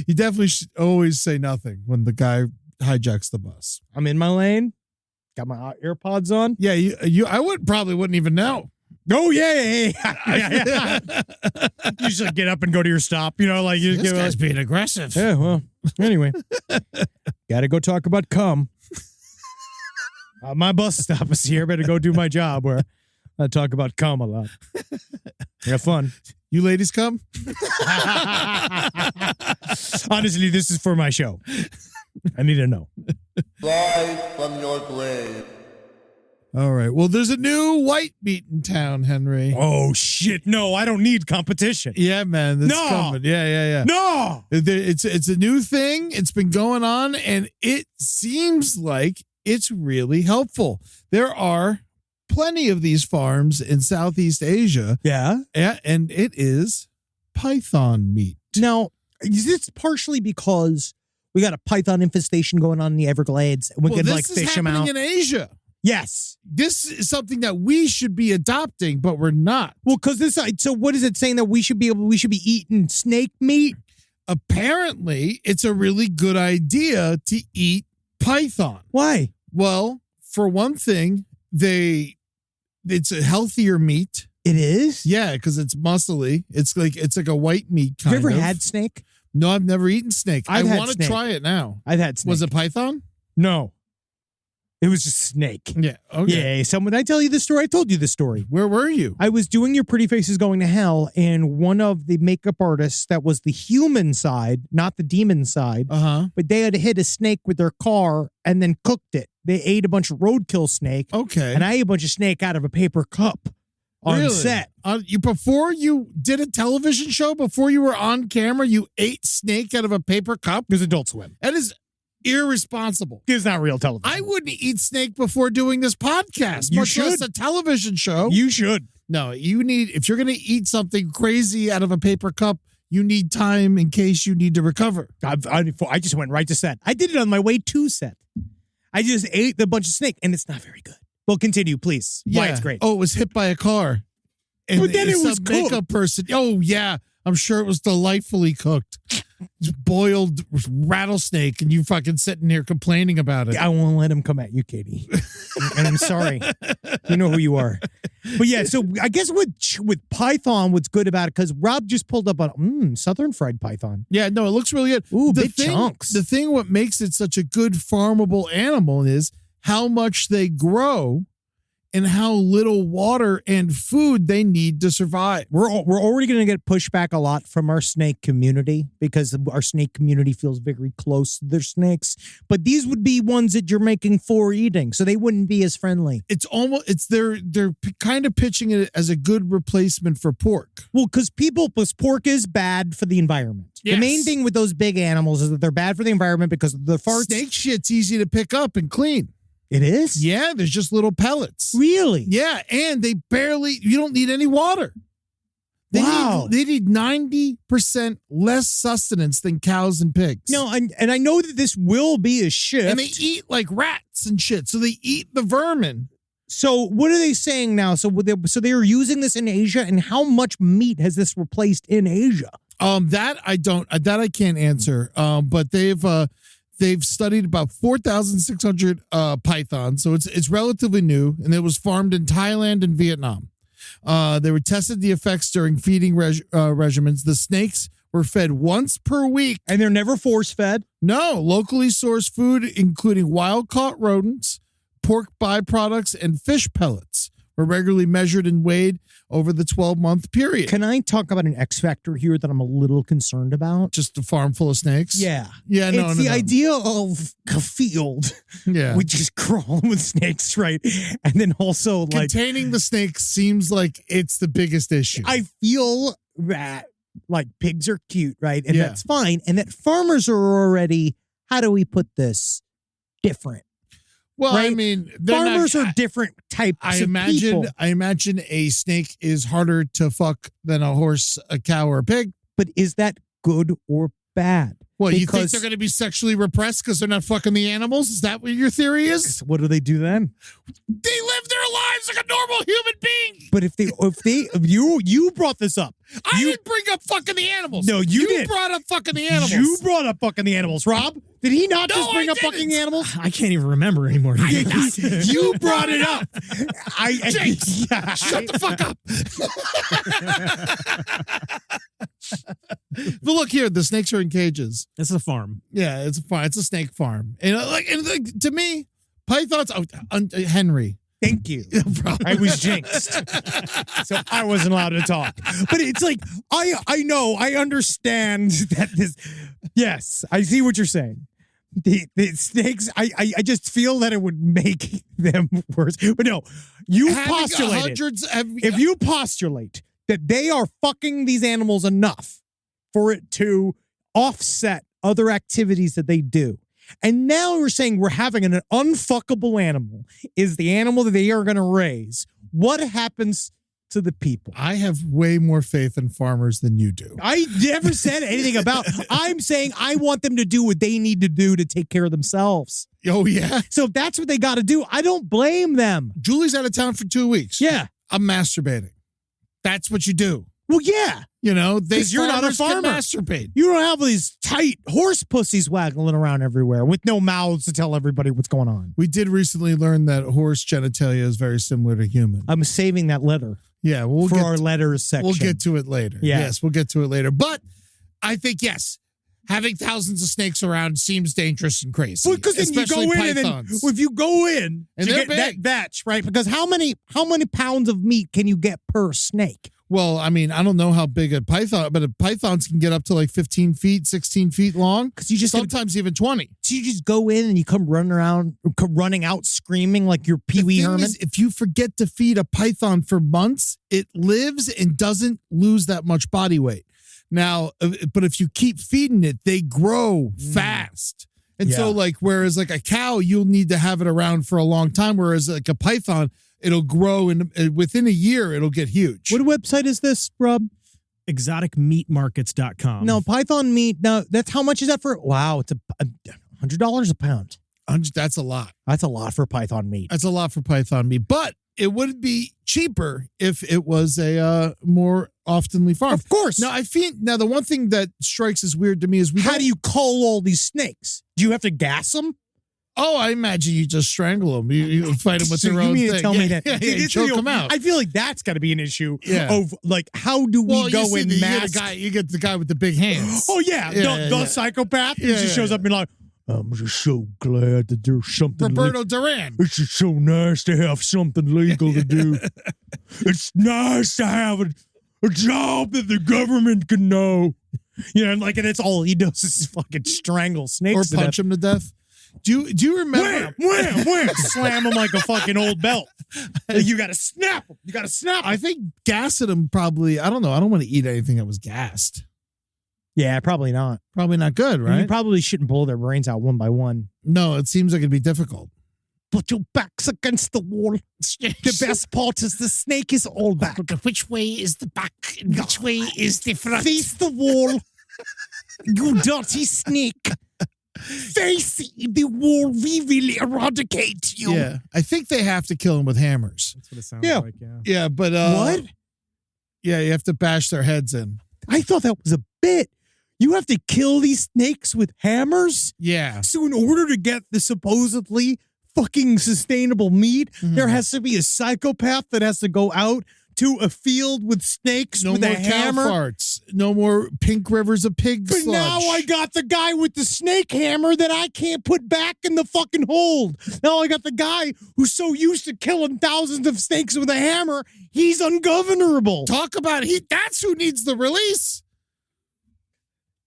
You definitely should always say nothing when the guy hijacks the bus. I'm in my lane. Got my AirPods on. Yeah, you. I wouldn't even know. Oh yeah. You just get up and go to your stop. You know, like This guy's being aggressive. Yeah. Well, anyway, got to go talk about cum. My bus stop is here. Better go do my job where I talk about cum a lot. Have fun. You ladies come? Honestly, this is for my show. I need to know. Rise from your grave. All right. Well, there's a new white meat in town, Henry. Oh, shit. No, I don't need competition. Yeah, man. That's No. coming. Yeah. No. It's a new thing. It's been going on, and it seems like it's really helpful. There are plenty of these farms in Southeast Asia. Yeah. And it is python meat. Now, is this partially because we got a python infestation going on in the Everglades? We can this is fish them happening out. in Asia. Yes. This is something that we should be adopting, but we're not. Well, because so what is it saying that we should be eating snake meat? Apparently, it's a really good idea to eat python. Why? Well, for one thing, it's a healthier meat. It is? Yeah, because it's muscly. It's like a white meat kind Have you of. ever had snake? No, I've never eaten snake. I've I had want to snake. try it now. I've had snake. Was it python? No. It was just snake. Yeah. Okay. Yeah. Someone, I tell you this story. I told you this story. Where were you? I was doing Your Pretty Faces Going to Hell, and one of the makeup artists that was the human side, not the demon side, but they had hit a snake with their car and then cooked it. They ate a bunch of roadkill snake. Okay. And I ate a bunch of snake out of a paper cup on Really? set. Before you did a television show, before you were on camera, you ate snake out of a paper cup? It was Adult Swim. That is irresponsible. It's not real television. I wouldn't eat snake before doing this podcast, You much less should. a television show. You should. No, if you're going to eat something crazy out of a paper cup, you need time in case you need to recover. I just went right to set. I did it on my way to set. I just ate the bunch of snake, and it's not very good. Well, continue, please. Why it's great. Oh, it was hit by a car. And But then it was some cooked. makeup person. Oh, yeah. I'm sure it was delightfully cooked. Just boiled rattlesnake, and you fucking sitting here complaining about it. I won't let him come at you, Katie. And I'm sorry. You know who you are. But yeah, so I guess with python, what's good about it, because Rob just pulled up on southern fried python. Yeah, no, it looks really good. Ooh, big chunks. The thing what makes it such a good farmable animal is how much they grow and how little water and food they need to survive. We're already going to get pushback a lot from our snake community because our snake community feels very close to their snakes. But these would be ones that you're making for eating, so they wouldn't be as friendly. They're kind of pitching it as a good replacement for pork. Well, because pork is bad for the environment. Yes. The main thing with those big animals is that they're bad for the environment because of the farts. Snake shit's easy to pick up and clean. It is? Yeah, there's just little pellets. Really? Yeah, and you don't need any water. They need 90% less sustenance than cows and pigs. No, and I know that this will be a shift. And they eat like rats and shit, so they eat the vermin. So what are they saying now? So they are using this in Asia, and how much meat has this replaced in Asia? That I can't answer. But they've studied about 4,600 pythons, so it's relatively new, and it was farmed in Thailand and Vietnam. They were tested the effects during feeding regimens. The snakes were fed once per week. And they're never force-fed? No, locally sourced food, including wild-caught rodents, pork byproducts, and fish pellets were regularly measured and weighed over the 12-month period. Can I talk about an X factor here that I'm a little concerned about? Just a farm full of snakes? Yeah. Yeah, no, it's no, the no. idea of a field. Yeah. We just crawling with snakes, right? And then also like Containing the snakes seems like it's the biggest issue. I feel that like pigs are cute, right? And Yeah. that's fine. And that farmers are already, how do we put this, different. well, I right? mean, they're Farmers not, are different types I of imagine people. I imagine a snake is harder to fuck than a horse, a cow, or a pig. But is that good or bad? Well, you think Because- they're going to be sexually repressed because they're not fucking the animals? Is that what your theory is? What do they do then? They live their lives like a normal human being. But if you brought this up. I didn't bring up fucking the animals. No, you did. brought up fucking the animals. You brought up fucking the animals, Rob. Did he not No, just bring I up fucking didn't. the animals? I can't even remember anymore. You brought it up. Jinx, yeah. shut the fuck up. But look here, the snakes are in cages. This is a farm. Yeah, it's a farm. It's a snake farm. And to me, pythons. Henry. Thank you. No problem. I was jinxed. So I wasn't allowed to talk. But it's like, I know, I understand that this, yes, I see what you're saying. The snakes, I just feel that it would make them worse. But no, you Having postulated, hundreds. if you postulate that they are fucking these animals enough for it to offset other activities that they do. And now we're saying we're having an unfuckable animal is the animal that they are going to raise. What happens to the people? I have way more faith in farmers than you do. I never said anything about, I'm saying I want them to do what they need to do to take care of themselves. Oh, yeah? So if that's what they got to do, I don't blame them. Julie's out of town for 2 weeks. Yeah. I'm masturbating. That's what you do. Well, yeah. You know, they 'Cause you're not a farmers can farmer. masturbate. You don't have these tight horse pussies waggling around everywhere with no mouths to tell everybody what's going on. We did recently learn that horse genitalia is very similar to human. I'm saving that letter Yeah, we'll for get our letters section. We'll get to it later. Yeah. Yes, we'll get to it later. But I think, yes, having thousands of snakes around seems dangerous and crazy. Well, because then you especially go in and then pythons. if you go in And to they're get that big. batch, right? Because how many pounds of meat can you get per snake? Well, I mean, I don't know how big a python, but pythons can get up to like 15 feet, 16 feet long. Because you just sometimes even 20. So you just go in and you come running out screaming like you're Pee Wee The thing Herman. is, if you forget to feed a python for months, it lives and doesn't lose that much body weight. Now, but if you keep feeding it, they grow fast. And so, Yeah. like, whereas like a cow, you'll need to have it around for a long time. Whereas like a python, it'll grow and within a year, it'll get huge. What website is this, Rob? Exoticmeatmarkets.com. No, python meat. No, that's how much is that for? Wow, it's $100 a pound. That's a lot. That's a lot for python meat. That's a lot for python meat. But it would be cheaper if it was a more oftenly farmed. Of course. Now, the one thing that strikes as weird to me is How do you cull all these snakes? Do you have to gas them? Oh, I imagine you just strangle them. You fight them with So their you own mean thing. to tell me that? Yeah, you choke them out. I feel like that's got to be an issue. Yeah. Of like, how do we Well, you go see in you mass? get the guy with the big hands. Oh yeah, the psychopath. Yeah, He just yeah, shows up and like, I'm just so glad that there's something. Roberto Duran. It's just so nice to have something legal to do. It's nice to have a job that the government can know. You know, and it's all he does is fucking strangle snakes Or punch him to death. Do you remember? Wham, wham, slam him like a fucking old belt. You got to snap him. You got to snap him. I think gassing him probably. I don't know. I don't want to eat anything that was gassed. Yeah, probably not. Probably not good, You right? probably shouldn't pull their brains out one by one. No, it seems like it'd be difficult. Put your backs against the wall. The best part is the snake is all back. Which way is the back? And which way is the front? Face the wall. You dirty snake. Face the wall. We will eradicate you. Yeah, I think they have to kill him with hammers. That's what it sounds Yeah. like, yeah. Yeah, but What? Yeah, you have to bash their heads in. I thought that was a bit. You have to kill these snakes with hammers? Yeah. So in order to get the supposedly fucking sustainable meat, there has to be a psychopath that has to go out to a field with snakes No with more a hammer. cow farts. No more pink rivers of pig But sludge. now I got the guy with the snake hammer that I can't put back in the fucking hold. Now I got the guy who's so used to killing thousands of snakes with a hammer, he's ungovernable. Talk about that's who needs the release.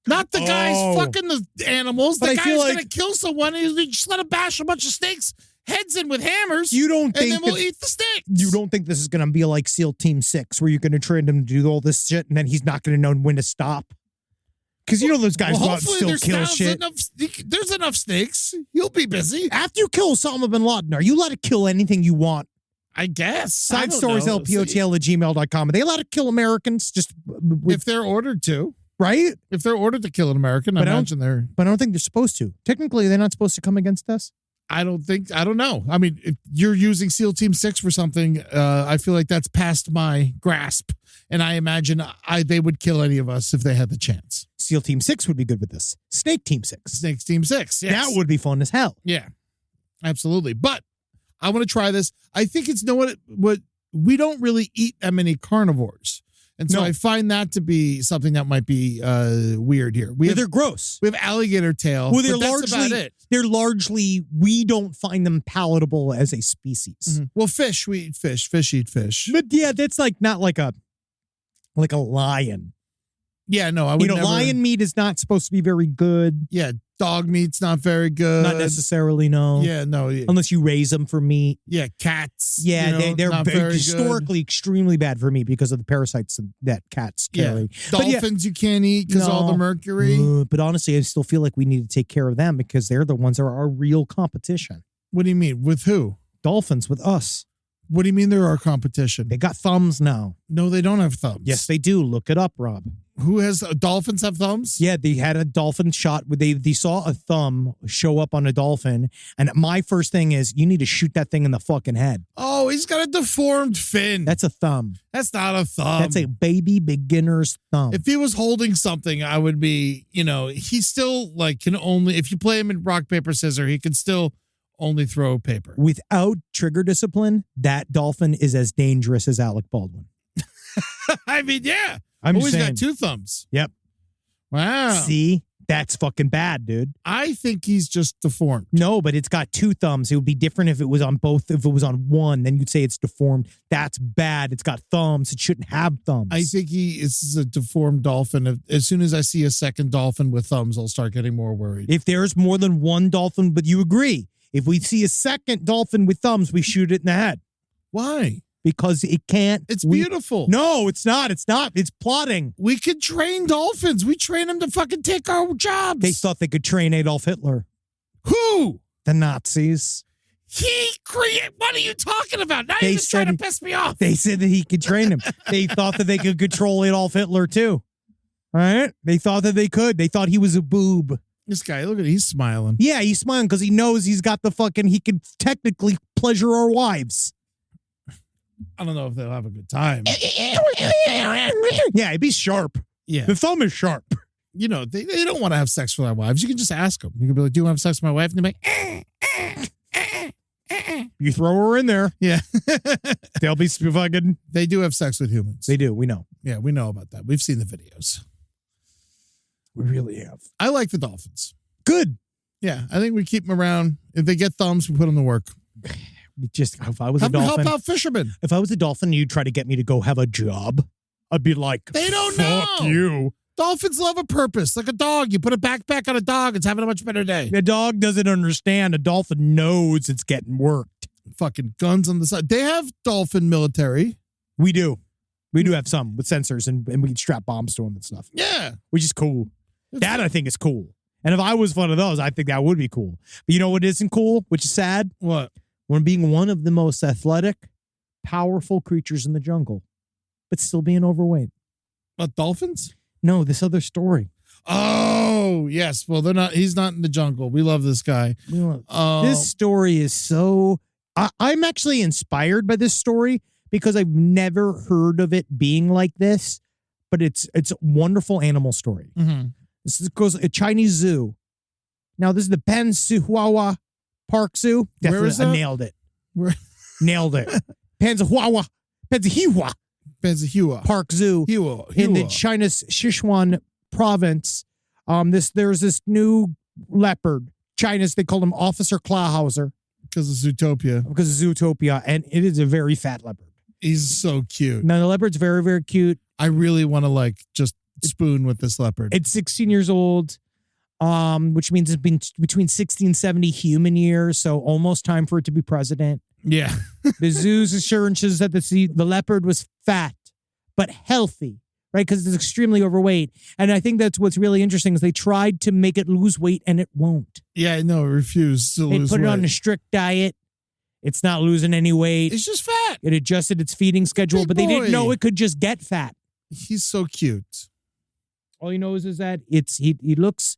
Not the guys fucking the animals. But The I guy's feel like- gonna kill someone and we just let him bash a bunch of snakes heads in with hammers. You don't and think then we'll that- eat the snakes. You don't think this is going to be like SEAL Team 6 where you're going to train him to do all this shit and then he's not going to know when to stop? Because you know those guys go out and still kill shit. There's enough snakes. You'll be busy. After you kill Osama bin Laden, are you allowed to kill anything you want? I guess. Side stories, LPOTL@gmail.com. Are they allowed to kill Americans? Just If they're ordered to. Right? If they're ordered to kill an American, I imagine they're. But I don't think they're supposed to. Technically, they're not supposed to come against us. I don't know. I mean, if you're using SEAL Team 6 for something, I feel like that's past my grasp. And I imagine they would kill any of us if they had the chance. SEAL Team 6 would be good with this. Snake Team 6. Snake Team 6, yes. That would be fun as hell. Yeah, absolutely. But I want to try this. I think it's what we don't really eat that many carnivores. And so No. I find that to be something that might be weird here. They're gross. We have alligator tail. Well, they're but that's about largely, it. we don't find them palatable as a species. Well, fish, we eat fish. Fish eat fish. But yeah, that's not like a lion. Yeah, no, I would never. Lion meat is not supposed to be very good. Yeah, dog meat's not very good. Not necessarily, no. Yeah, no. Yeah, Unless you raise them for meat. yeah cats. Yeah, you know, they're not very historically extremely bad for meat because of the parasites that cats good. carry. Yeah. But yeah, Dolphins you can't eat because all the No. mercury. But honestly, I still feel like we need to take care of them because they're the ones that are our real competition. What do you mean? With who? Dolphins with us. What do you mean they're our competition? They got thumbs now. No, they don't have thumbs. Yes, they do. Look it up, Rob. Who has dolphins have thumbs? Yeah, they had a dolphin shot. They saw a thumb show up on a dolphin. And my first thing is, you need to shoot that thing in the fucking head. Oh, he's got a deformed fin. That's a thumb. That's not a thumb. That's a baby beginner's thumb. If he was holding something, I would be, he's still can only, if you play him in rock, paper, scissors, he can still only throw paper. Without trigger discipline, that dolphin is as dangerous as Alec Baldwin. I mean, yeah. I'm Always saying. got two thumbs. Yep. Wow. See? That's fucking bad, dude. I think he's just deformed. No, but it's got two thumbs. It would be different if it was on both. If it was on one, then you'd say it's deformed. That's bad. It's got thumbs. It shouldn't have thumbs. I think he is a deformed dolphin. As soon as I see a second dolphin with thumbs, I'll start getting more worried. If there's more than one dolphin, but you agree, if we see a second dolphin with thumbs, we shoot it in the head. Why? Because it can't. It's beautiful. No, it's not. It's not. It's plotting. We could train dolphins. We train them to fucking take our jobs. They thought they could train Adolf Hitler. Who? The Nazis. What are you talking about? Now They you're just trying to said- piss me off. They said that he could train him. They thought that they could control Adolf Hitler too. All right? They thought that they could. They thought he was a boob. This guy, look at it. He's smiling. Yeah, he's smiling because he knows he's got he could technically pleasure our wives. I don't know if they'll have a good time. Yeah, it'd be sharp. Yeah. The thumb is sharp. They don't want to have sex with our wives. You can just ask them. You can be like, do you want to have sex with my wife? And they're like, You throw her in there. Yeah. They'll be fucking. They do have sex with humans. They do. We know. Yeah, we know about that. We've seen the videos. We really have. I like the dolphins. Good. Yeah, I think we keep them around. If they get thumbs, we put them to work. Just if I was Help a dolphin, out fishermen. if I was a dolphin, and you'd try to get me to go have a job. I'd be like, They don't fuck know. you. Dolphins love a purpose, like a dog. You put a backpack on a dog, it's having a much better day. The dog doesn't understand. A dolphin knows it's getting worked. Fucking guns on the side. They have dolphin military. We do. We do have some with sensors, and we can strap bombs to them and stuff, Yeah. which is cool. That I think is cool. And if I was one of those, I think that would be cool. But you know what isn't cool, which is sad? What? When being one of the most athletic, powerful creatures in the jungle, but still being overweight. About dolphins? No, this other story. Oh, yes. Well, they're not. He's not in the jungle. We love this guy. This story is so. I'm actually inspired by this story because I've never heard of it being like this, but it's a wonderful animal story. Mm-hmm. This goes a Chinese zoo. Now this is the Pan Chihuahua Park Zoo. Where is I that? nailed it. Where? Nailed it. Panzahua. Panzerhua. Park Zoo in the China's Sichuan province. There's this new leopard. China's, they call him Officer Clawhauser. Because of Zootopia. Because of Zootopia, and it is a very fat leopard. He's so cute. Now, the leopard's very, very cute. I really want to just spoon with this leopard. It's 16 years old, which means it's been between 60 and 70 human years, so almost time for it to be president. Yeah. The zoo's assurances that the leopard was fat, but healthy, right? Because it's extremely overweight. And I think that's what's really interesting is they tried to make it lose weight and it won't. Yeah, no, it refused to lose weight. They put it on a strict diet. It's not losing any weight. It's just fat. It adjusted its feeding schedule, Big but they didn't boy. know it could just get fat. He's so cute. All he knows is that he looks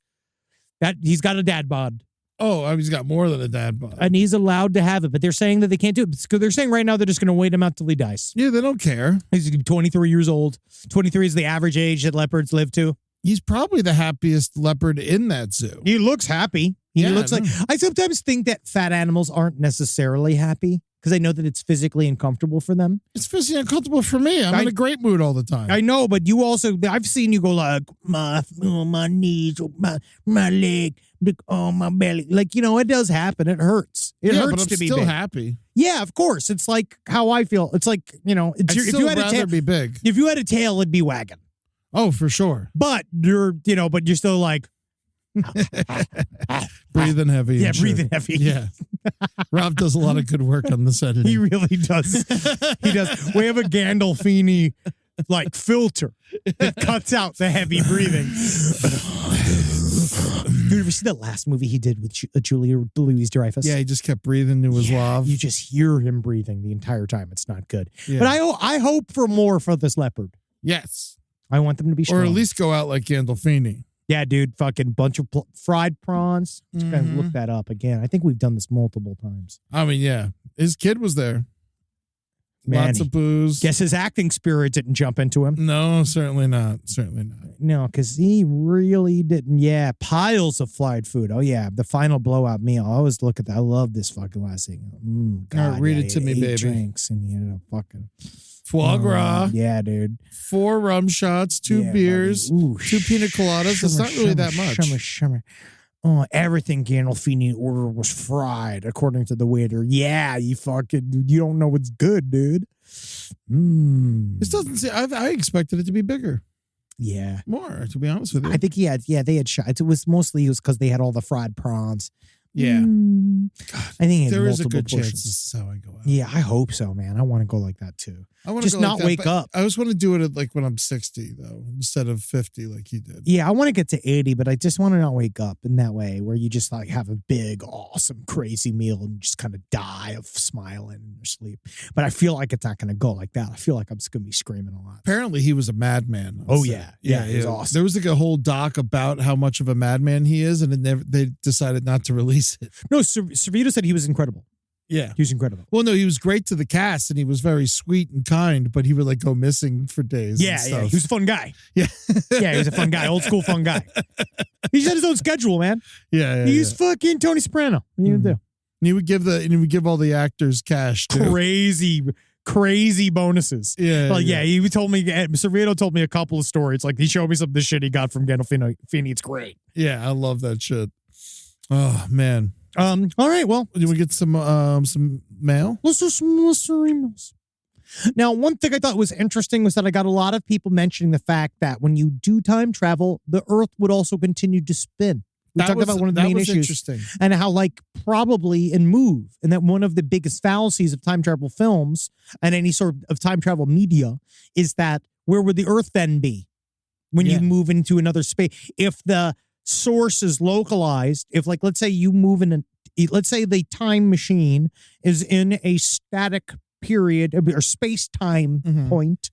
that he's got a dad bod. Oh, he's got more than a dad bod. And he's allowed to have it, but they're saying that they can't do it. They're saying right now they're just going to wait him out till he dies. Yeah, they don't care. He's 23 years old. 23 is the average age that leopards live to. He's probably the happiest leopard in that zoo. He looks happy. He looks like... I sometimes think that fat animals aren't necessarily happy because I know that it's physically uncomfortable for them. It's physically uncomfortable for me. I'm in a great mood all the time. I know, but you also... I've seen you go like, my knees, my leg, my belly. It does happen. It hurts. It hurts but I'm to be still big. happy. Yeah, of course. It's like how I feel. It's like, I'd still rather be big. If you had a tail, it'd be wagging. Oh, for sure. But you're still like... breathing heavy. Yeah, breathing heavy. Yeah. Rob does a lot of good work on this editing. He really does. He does. We have a Gandolfini filter that cuts out the heavy breathing. You ever see that last movie he did with Julia Louis-Dreyfus? Yeah, he just kept breathing into his love. You just hear him breathing the entire time. It's not good. Yeah. But I hope for more for this leopard. Yes. I want them to be strong. Or at least go out like Gandolfini. Yeah, dude, fucking bunch of fried prawns. Just gotta look that up again. I think we've done this multiple times. I mean, yeah. His kid was there. Man, lots of booze. Guess his acting spirit didn't jump into him. No, certainly not. Certainly not. No, because he really didn't. Yeah, piles of fried food. Oh, yeah. The final blowout meal. I always look at that. I love this fucking last thing. God, All right, read yeah, it to he me, ate baby. Drinks and he ended up fucking... Foie gras. Yeah, dude. 4 rum shots, 2 beers, 2 pina coladas. It's not really that much. Shimmer. Oh, everything Gandolfini ordered was fried, according to the waiter. Yeah, you don't know what's good, dude. This doesn't say, I expected it to be bigger. Yeah. More, to be honest with you. I think they had shots. It was mostly because they had all the fried prawns. Yeah. I think there is a multiple good portions. chance this is how I go out. Yeah, I hope so, man. I want to go like that too. I want just to not wake up. I just want to do it at when I'm 60 though, instead of 50 like you did. Yeah, I want to get to 80, but I just want to not wake up in that way where you just have a big, awesome, crazy meal and just kind of die of smiling in your sleep. But I feel like it's not going to go like that. I feel like I'm just going to be screaming a lot. Apparently he was a madman. Oh yeah. He was awesome. There was a whole doc about how much of a madman he is, and they decided not to release it. No, Servito said he was incredible. Yeah. He was incredible. Well, no, he was great to the cast and he was very sweet and kind, but he would go missing for days. Yeah, yeah. He was a fun guy. Yeah. Yeah, he was a fun guy. Old school fun guy. He just had his own schedule, man. Yeah. He's fucking Tony Soprano. What are you gonna do? And he would give all the actors cash too. Crazy bonuses. Yeah. He told me, Servito told me a couple of stories. He showed me some of the shit he got from Gandolfini. It's great. Yeah, I love that shit. Oh man. All right, well, do we get some mail? Let's do some emails. Now, one thing I thought was interesting was that I got a lot of people mentioning the fact that when you do time travel, the Earth would also continue to spin. We talked about one of the main issues. Interesting. And how probably and move. And that one of the biggest fallacies of time travel films and any sort of time travel media is that where would the Earth then be when you move into another space? If the source is localized, if let's say you move let's say the time machine is in a static period or space-time point,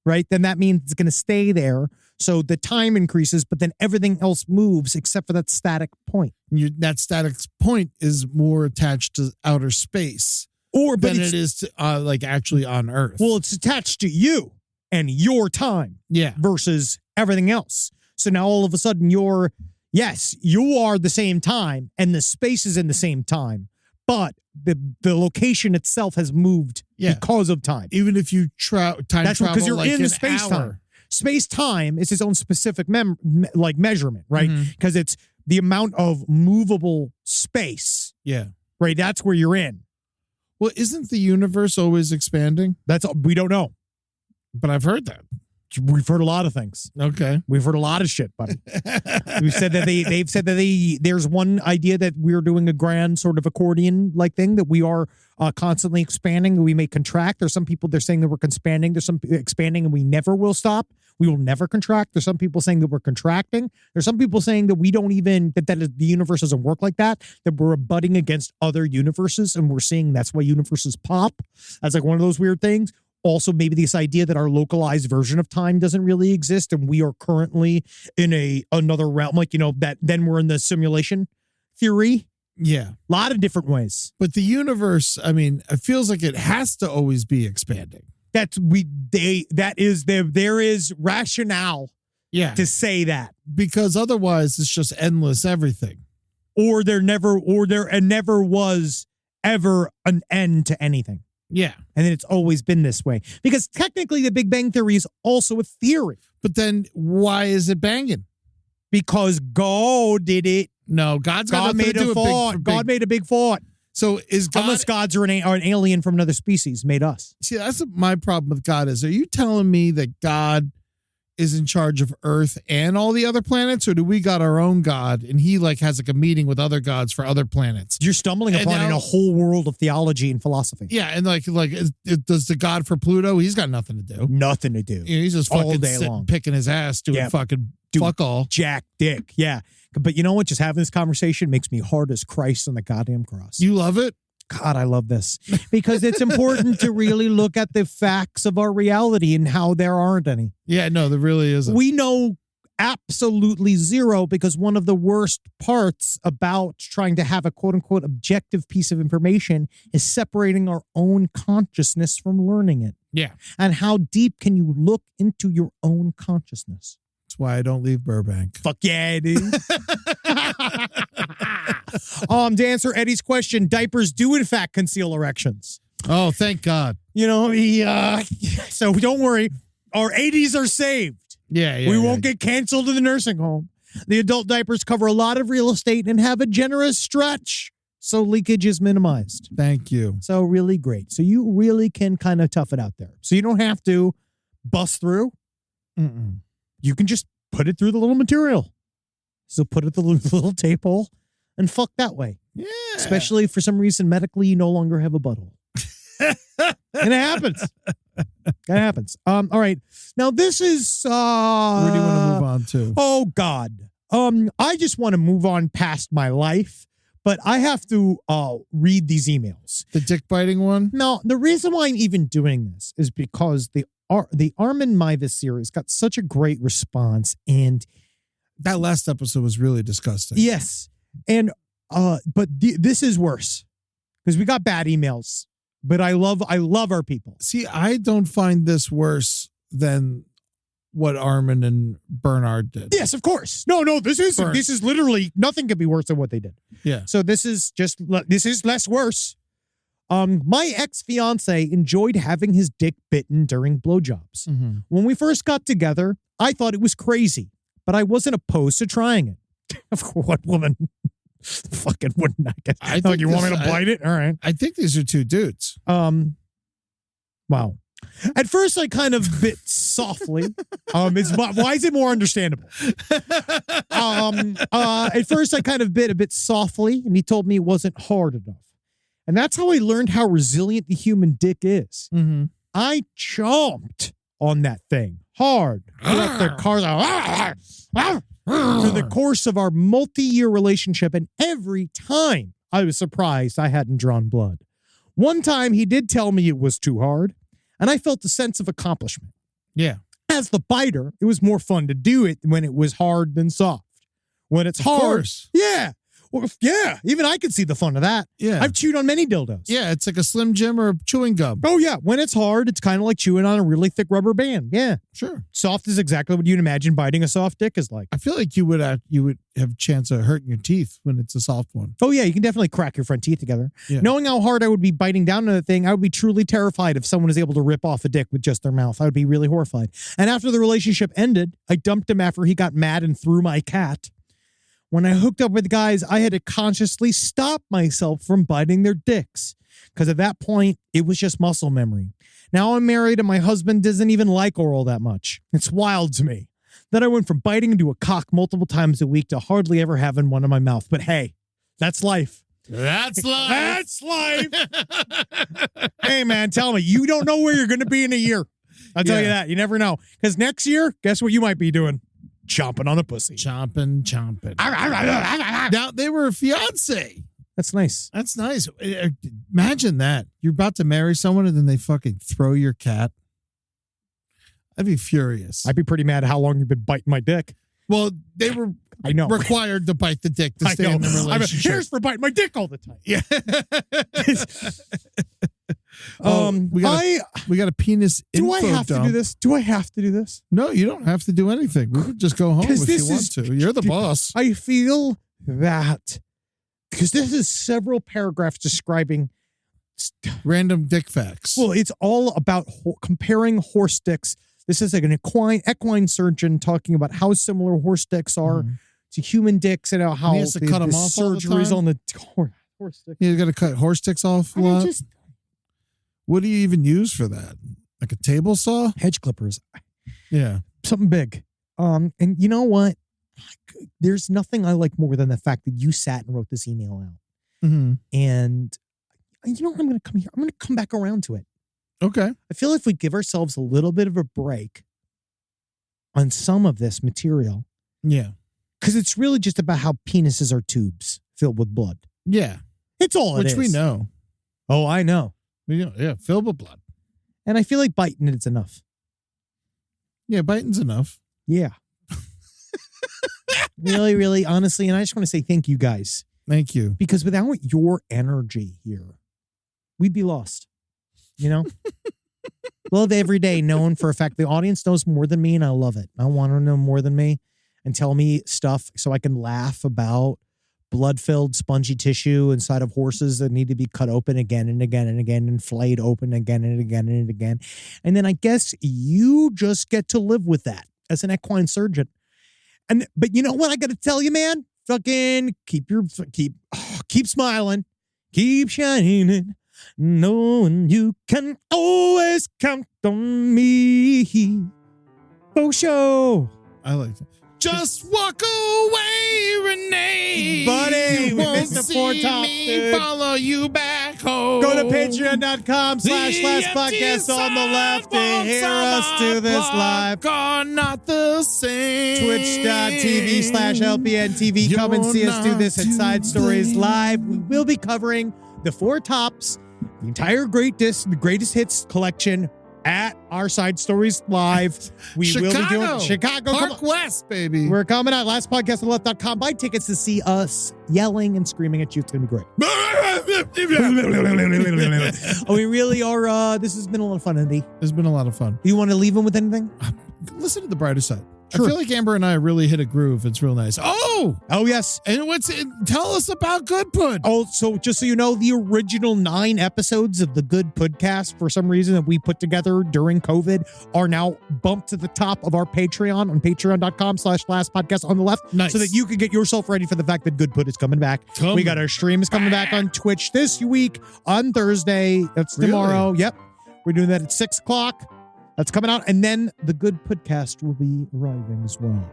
right? Then that means it's going to stay there. So the time increases, but then everything else moves except for that static point. That static point is more attached to outer space than it is to actually on Earth. Well, it's attached to you and your time versus everything else. So now all of a sudden you are the same time and the space is in the same time, but the location itself has moved because of time. Even if you time That's travel, because you're like in an space hour. time. Space time is its own specific measurement, right? Because it's the amount of movable space, Yeah. right? That's where you're in. Well, isn't the universe always expanding? We don't know. But I've heard that. We've heard a lot of things. Okay. We've heard a lot of shit, buddy. We've said that they've said that there's one idea that we're doing a grand sort of accordion like thing, that we are constantly expanding. We may contract. There's some people, they're saying that we're expanding. There's some expanding and we never will stop. We will never contract. There's some people saying that we're contracting. There's some people saying that we don't even, that the universe doesn't work like that we're abutting against other universes, and we're seeing that's why universes pop. That's like one of those weird things. Also, maybe this idea that our localized version of time doesn't really exist, and we are currently in another realm, like, that then we're in the simulation theory. Yeah. A lot of different ways. But the universe, I mean, it feels like it has to always be expanding. There is rationale to say that. Because otherwise it's just endless everything. Or there never was ever an end to anything. Yeah. And it's always been this way. Because technically the Big Bang Theory is also a theory. But then why is it banging? Because God did it. No, God made a fart. God made a big fart. So is God... Unless gods are an alien from another species, made us. See, that's my problem with God is, are you telling me that God is in charge of Earth and all the other planets, or do we got our own God and he has a meeting with other gods for other planets? You're stumbling upon in a whole world of theology and philosophy. Yeah, and does the God for Pluto? He's got nothing to do. Nothing to do. He's just all fucking day long, picking his ass, doing fucking fuck all. Jack dick. Yeah. But you know what? Just having this conversation makes me hard as Christ on the goddamn cross. You love it? God, I love this. Because it's important to really look at the facts of our reality and how there aren't any. Yeah, no, there really isn't. We know absolutely zero, because one of the worst parts about trying to have a quote-unquote objective piece of information is separating our own consciousness from learning it. Yeah. And how deep can you look into your own consciousness? That's why I don't leave Burbank. Fuck yeah, dude. To answer Eddie's question, diapers do in fact conceal erections. Oh, thank God. So don't worry. Our 80s are saved. Yeah. We won't get canceled in the nursing home. The adult diapers cover a lot of real estate and have a generous stretch, so leakage is minimized. Thank you. So really great. So you really can kind of tough it out there. So you don't have to bust through. Mm-mm. You can just put it through the little material. So put it through the little tape hole and fuck that way. Yeah. Especially if for some reason medically you no longer have a butthole. And it happens. It happens. All right. Now this is where do you want to move on to? Oh God. I just want to move on past my life, but I have to read these emails. The dick biting one? No, the reason why I'm even doing this is because the Armin Meiwes series got such a great response, and that last episode was really disgusting. Yes. And but this is worse, because we got bad emails, but I love our people. See, I don't find this worse than what Armin and Bernard did. Yes, of course. No, this is literally nothing could be worse than what they did. Yeah. So this is less worse. My ex-fiance enjoyed having his dick bitten during blowjobs. Mm-hmm. When we first got together, I thought it was crazy, but I wasn't opposed to trying it. Of course, what woman fucking wouldn't I guess? I think you want me to bite it? All right. I think these are two dudes. Wow. At first, I kind of bit softly. Why is it more understandable? At first, I kind of bit a bit softly, and he told me it wasn't hard enough. And that's how I learned how resilient the human dick is. Mm-hmm. I chomped on that thing hard throughout through the course of our multi-year relationship, and every time I was surprised I hadn't drawn blood. One time he did tell me it was too hard, and I felt a sense of accomplishment. Yeah. As the biter, it was more fun to do it when it was hard than soft. When it's hard, course. yeah. Well, yeah, even I could see the fun of that. Yeah. I've chewed on many dildos. Yeah, it's like a Slim Jim or chewing gum. Oh, yeah. When it's hard, it's kind of like chewing on a really thick rubber band. Yeah. Sure. Soft is exactly what you'd imagine biting a soft dick is like. I feel like you would have a chance of hurting your teeth when it's a soft one. Oh, yeah. You can definitely crack your front teeth together. Yeah. Knowing how hard I would be biting down on the thing, I would be truly terrified if someone was able to rip off a dick with just their mouth. I would be really horrified. And after the relationship ended, I dumped him after he got mad and threw my cat. When I hooked up with guys, I had to consciously stop myself from biting their dicks because at that point, it was just muscle memory. Now I'm married and my husband doesn't even like oral that much. It's wild to me. Then I went from biting into a cock multiple times a week to hardly ever having one in my mouth. But hey, that's life. That's life. That's life. Hey, man, tell me, you don't know where you're going to be in a year. I'll tell you that. You never know. Because next year, guess what you might be doing? Chomping on a pussy. Chomping. Now, they were a fiance. That's nice. That's nice. Imagine that. You're about to marry someone and then they fucking throw your cat. I'd be furious. I'd be pretty mad at how long you've been biting my dick. Well, they were I know. required to bite the dick to I stay know. in the relationship. Here's for biting my dick all the time. Yeah. we got a penis Do I info have to dump. do this? Do I have to do this? No, you don't have to do anything. We could just go home if you want to. You're the boss. I feel that because this is several paragraphs describing Random dick facts. Well, it's all about comparing horse dicks. This is like an equine surgeon talking about how similar horse dicks are to human dicks and how he has to cut them off all the surgeries time? on the horse dicks. You got to cut horse dicks off a lot. What do you even use for that? Like a table saw? Hedge clippers. Yeah. Something big. And you know what? There's nothing I like more than the fact that you sat and wrote this email out. Mm-hmm. And you know what? I'm going to come here. I'm going to come back around to it. Okay. I feel if we give ourselves a little bit of a break on some of this material. Yeah. Because it's really just about how penises are tubes filled with blood. Yeah. It's all it is. Which we know. Oh, I know. Yeah, filled with blood. And I feel like biting it's enough. Yeah, biting's enough. Yeah. Really, really, honestly. And I just want to say thank you guys. Thank you. Because without your energy here, we'd be lost. You know? Love every day, knowing for a fact the audience knows more than me, and I love it. I want to know more than me and tell me stuff so I can laugh about blood-filled spongy tissue inside of horses that need to be cut open again and again and again and flayed open again and again and again. And then I guess you just get to live with that as an equine surgeon. But you know what I got to tell you, man? Fucking keep smiling, keep shining, knowing you can always count on me. Oh, show. I like that. Just walk away, Renee. Buddy, you we won't missed the see four tops, me dude. Follow you back home. Go to patreon.com/last podcast on the left to hear us do this live. Are not the same. Twitch.tv/LPNTV. Come and see us do this at Side Stories Live. We will be covering the four tops, the entire greatest hits collection at our Side Stories Live. We will be doing Chicago. Park West, baby. We're coming out. Lastpodcastonleft.com. Buy tickets to see us yelling and screaming at you. It's going to be great. Oh, we really are. This has been a lot of fun, Andy. It's been a lot of fun. You want to leave them with anything? Listen to the brighter side. Sure. I feel like Amber and I really hit a groove. It's real nice. Oh, yes. And tell us about Good Pud. Oh, so just so you know, the original 9 episodes of the Good Podcast, for some reason that we put together during COVID, are now bumped to the top of our Patreon on patreon.com/lastpodcast on the left. Nice. So that you can get yourself ready for the fact that Good Pud is coming back. We got our streams coming back on Twitch this week on Thursday. That's tomorrow. Really? Yep. We're doing that at 6 o'clock. That's coming out. And then the Good Podcast will be arriving as well.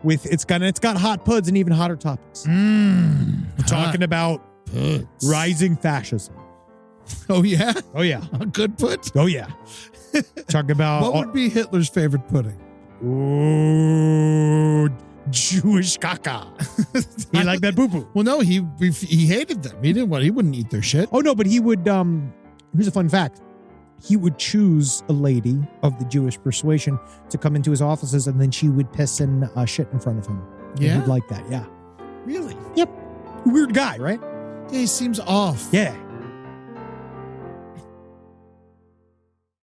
It's got hot puds and even hotter topics. We're talking about rising fascism. Oh, yeah? Oh, yeah. Good Pud? Oh, yeah. Talking about... What would be Hitler's favorite pudding? Ooh, Jewish caca. He liked that boo-boo. Well, no, he hated them. He wouldn't eat their shit. Oh, no, but he would... Here's a fun fact. He would choose a lady of the Jewish persuasion to come into his offices, and then she would piss and shit in front of him. Yeah? And he'd like that, yeah. Really? Yep. Weird guy, right? Yeah, he seems off. Yeah.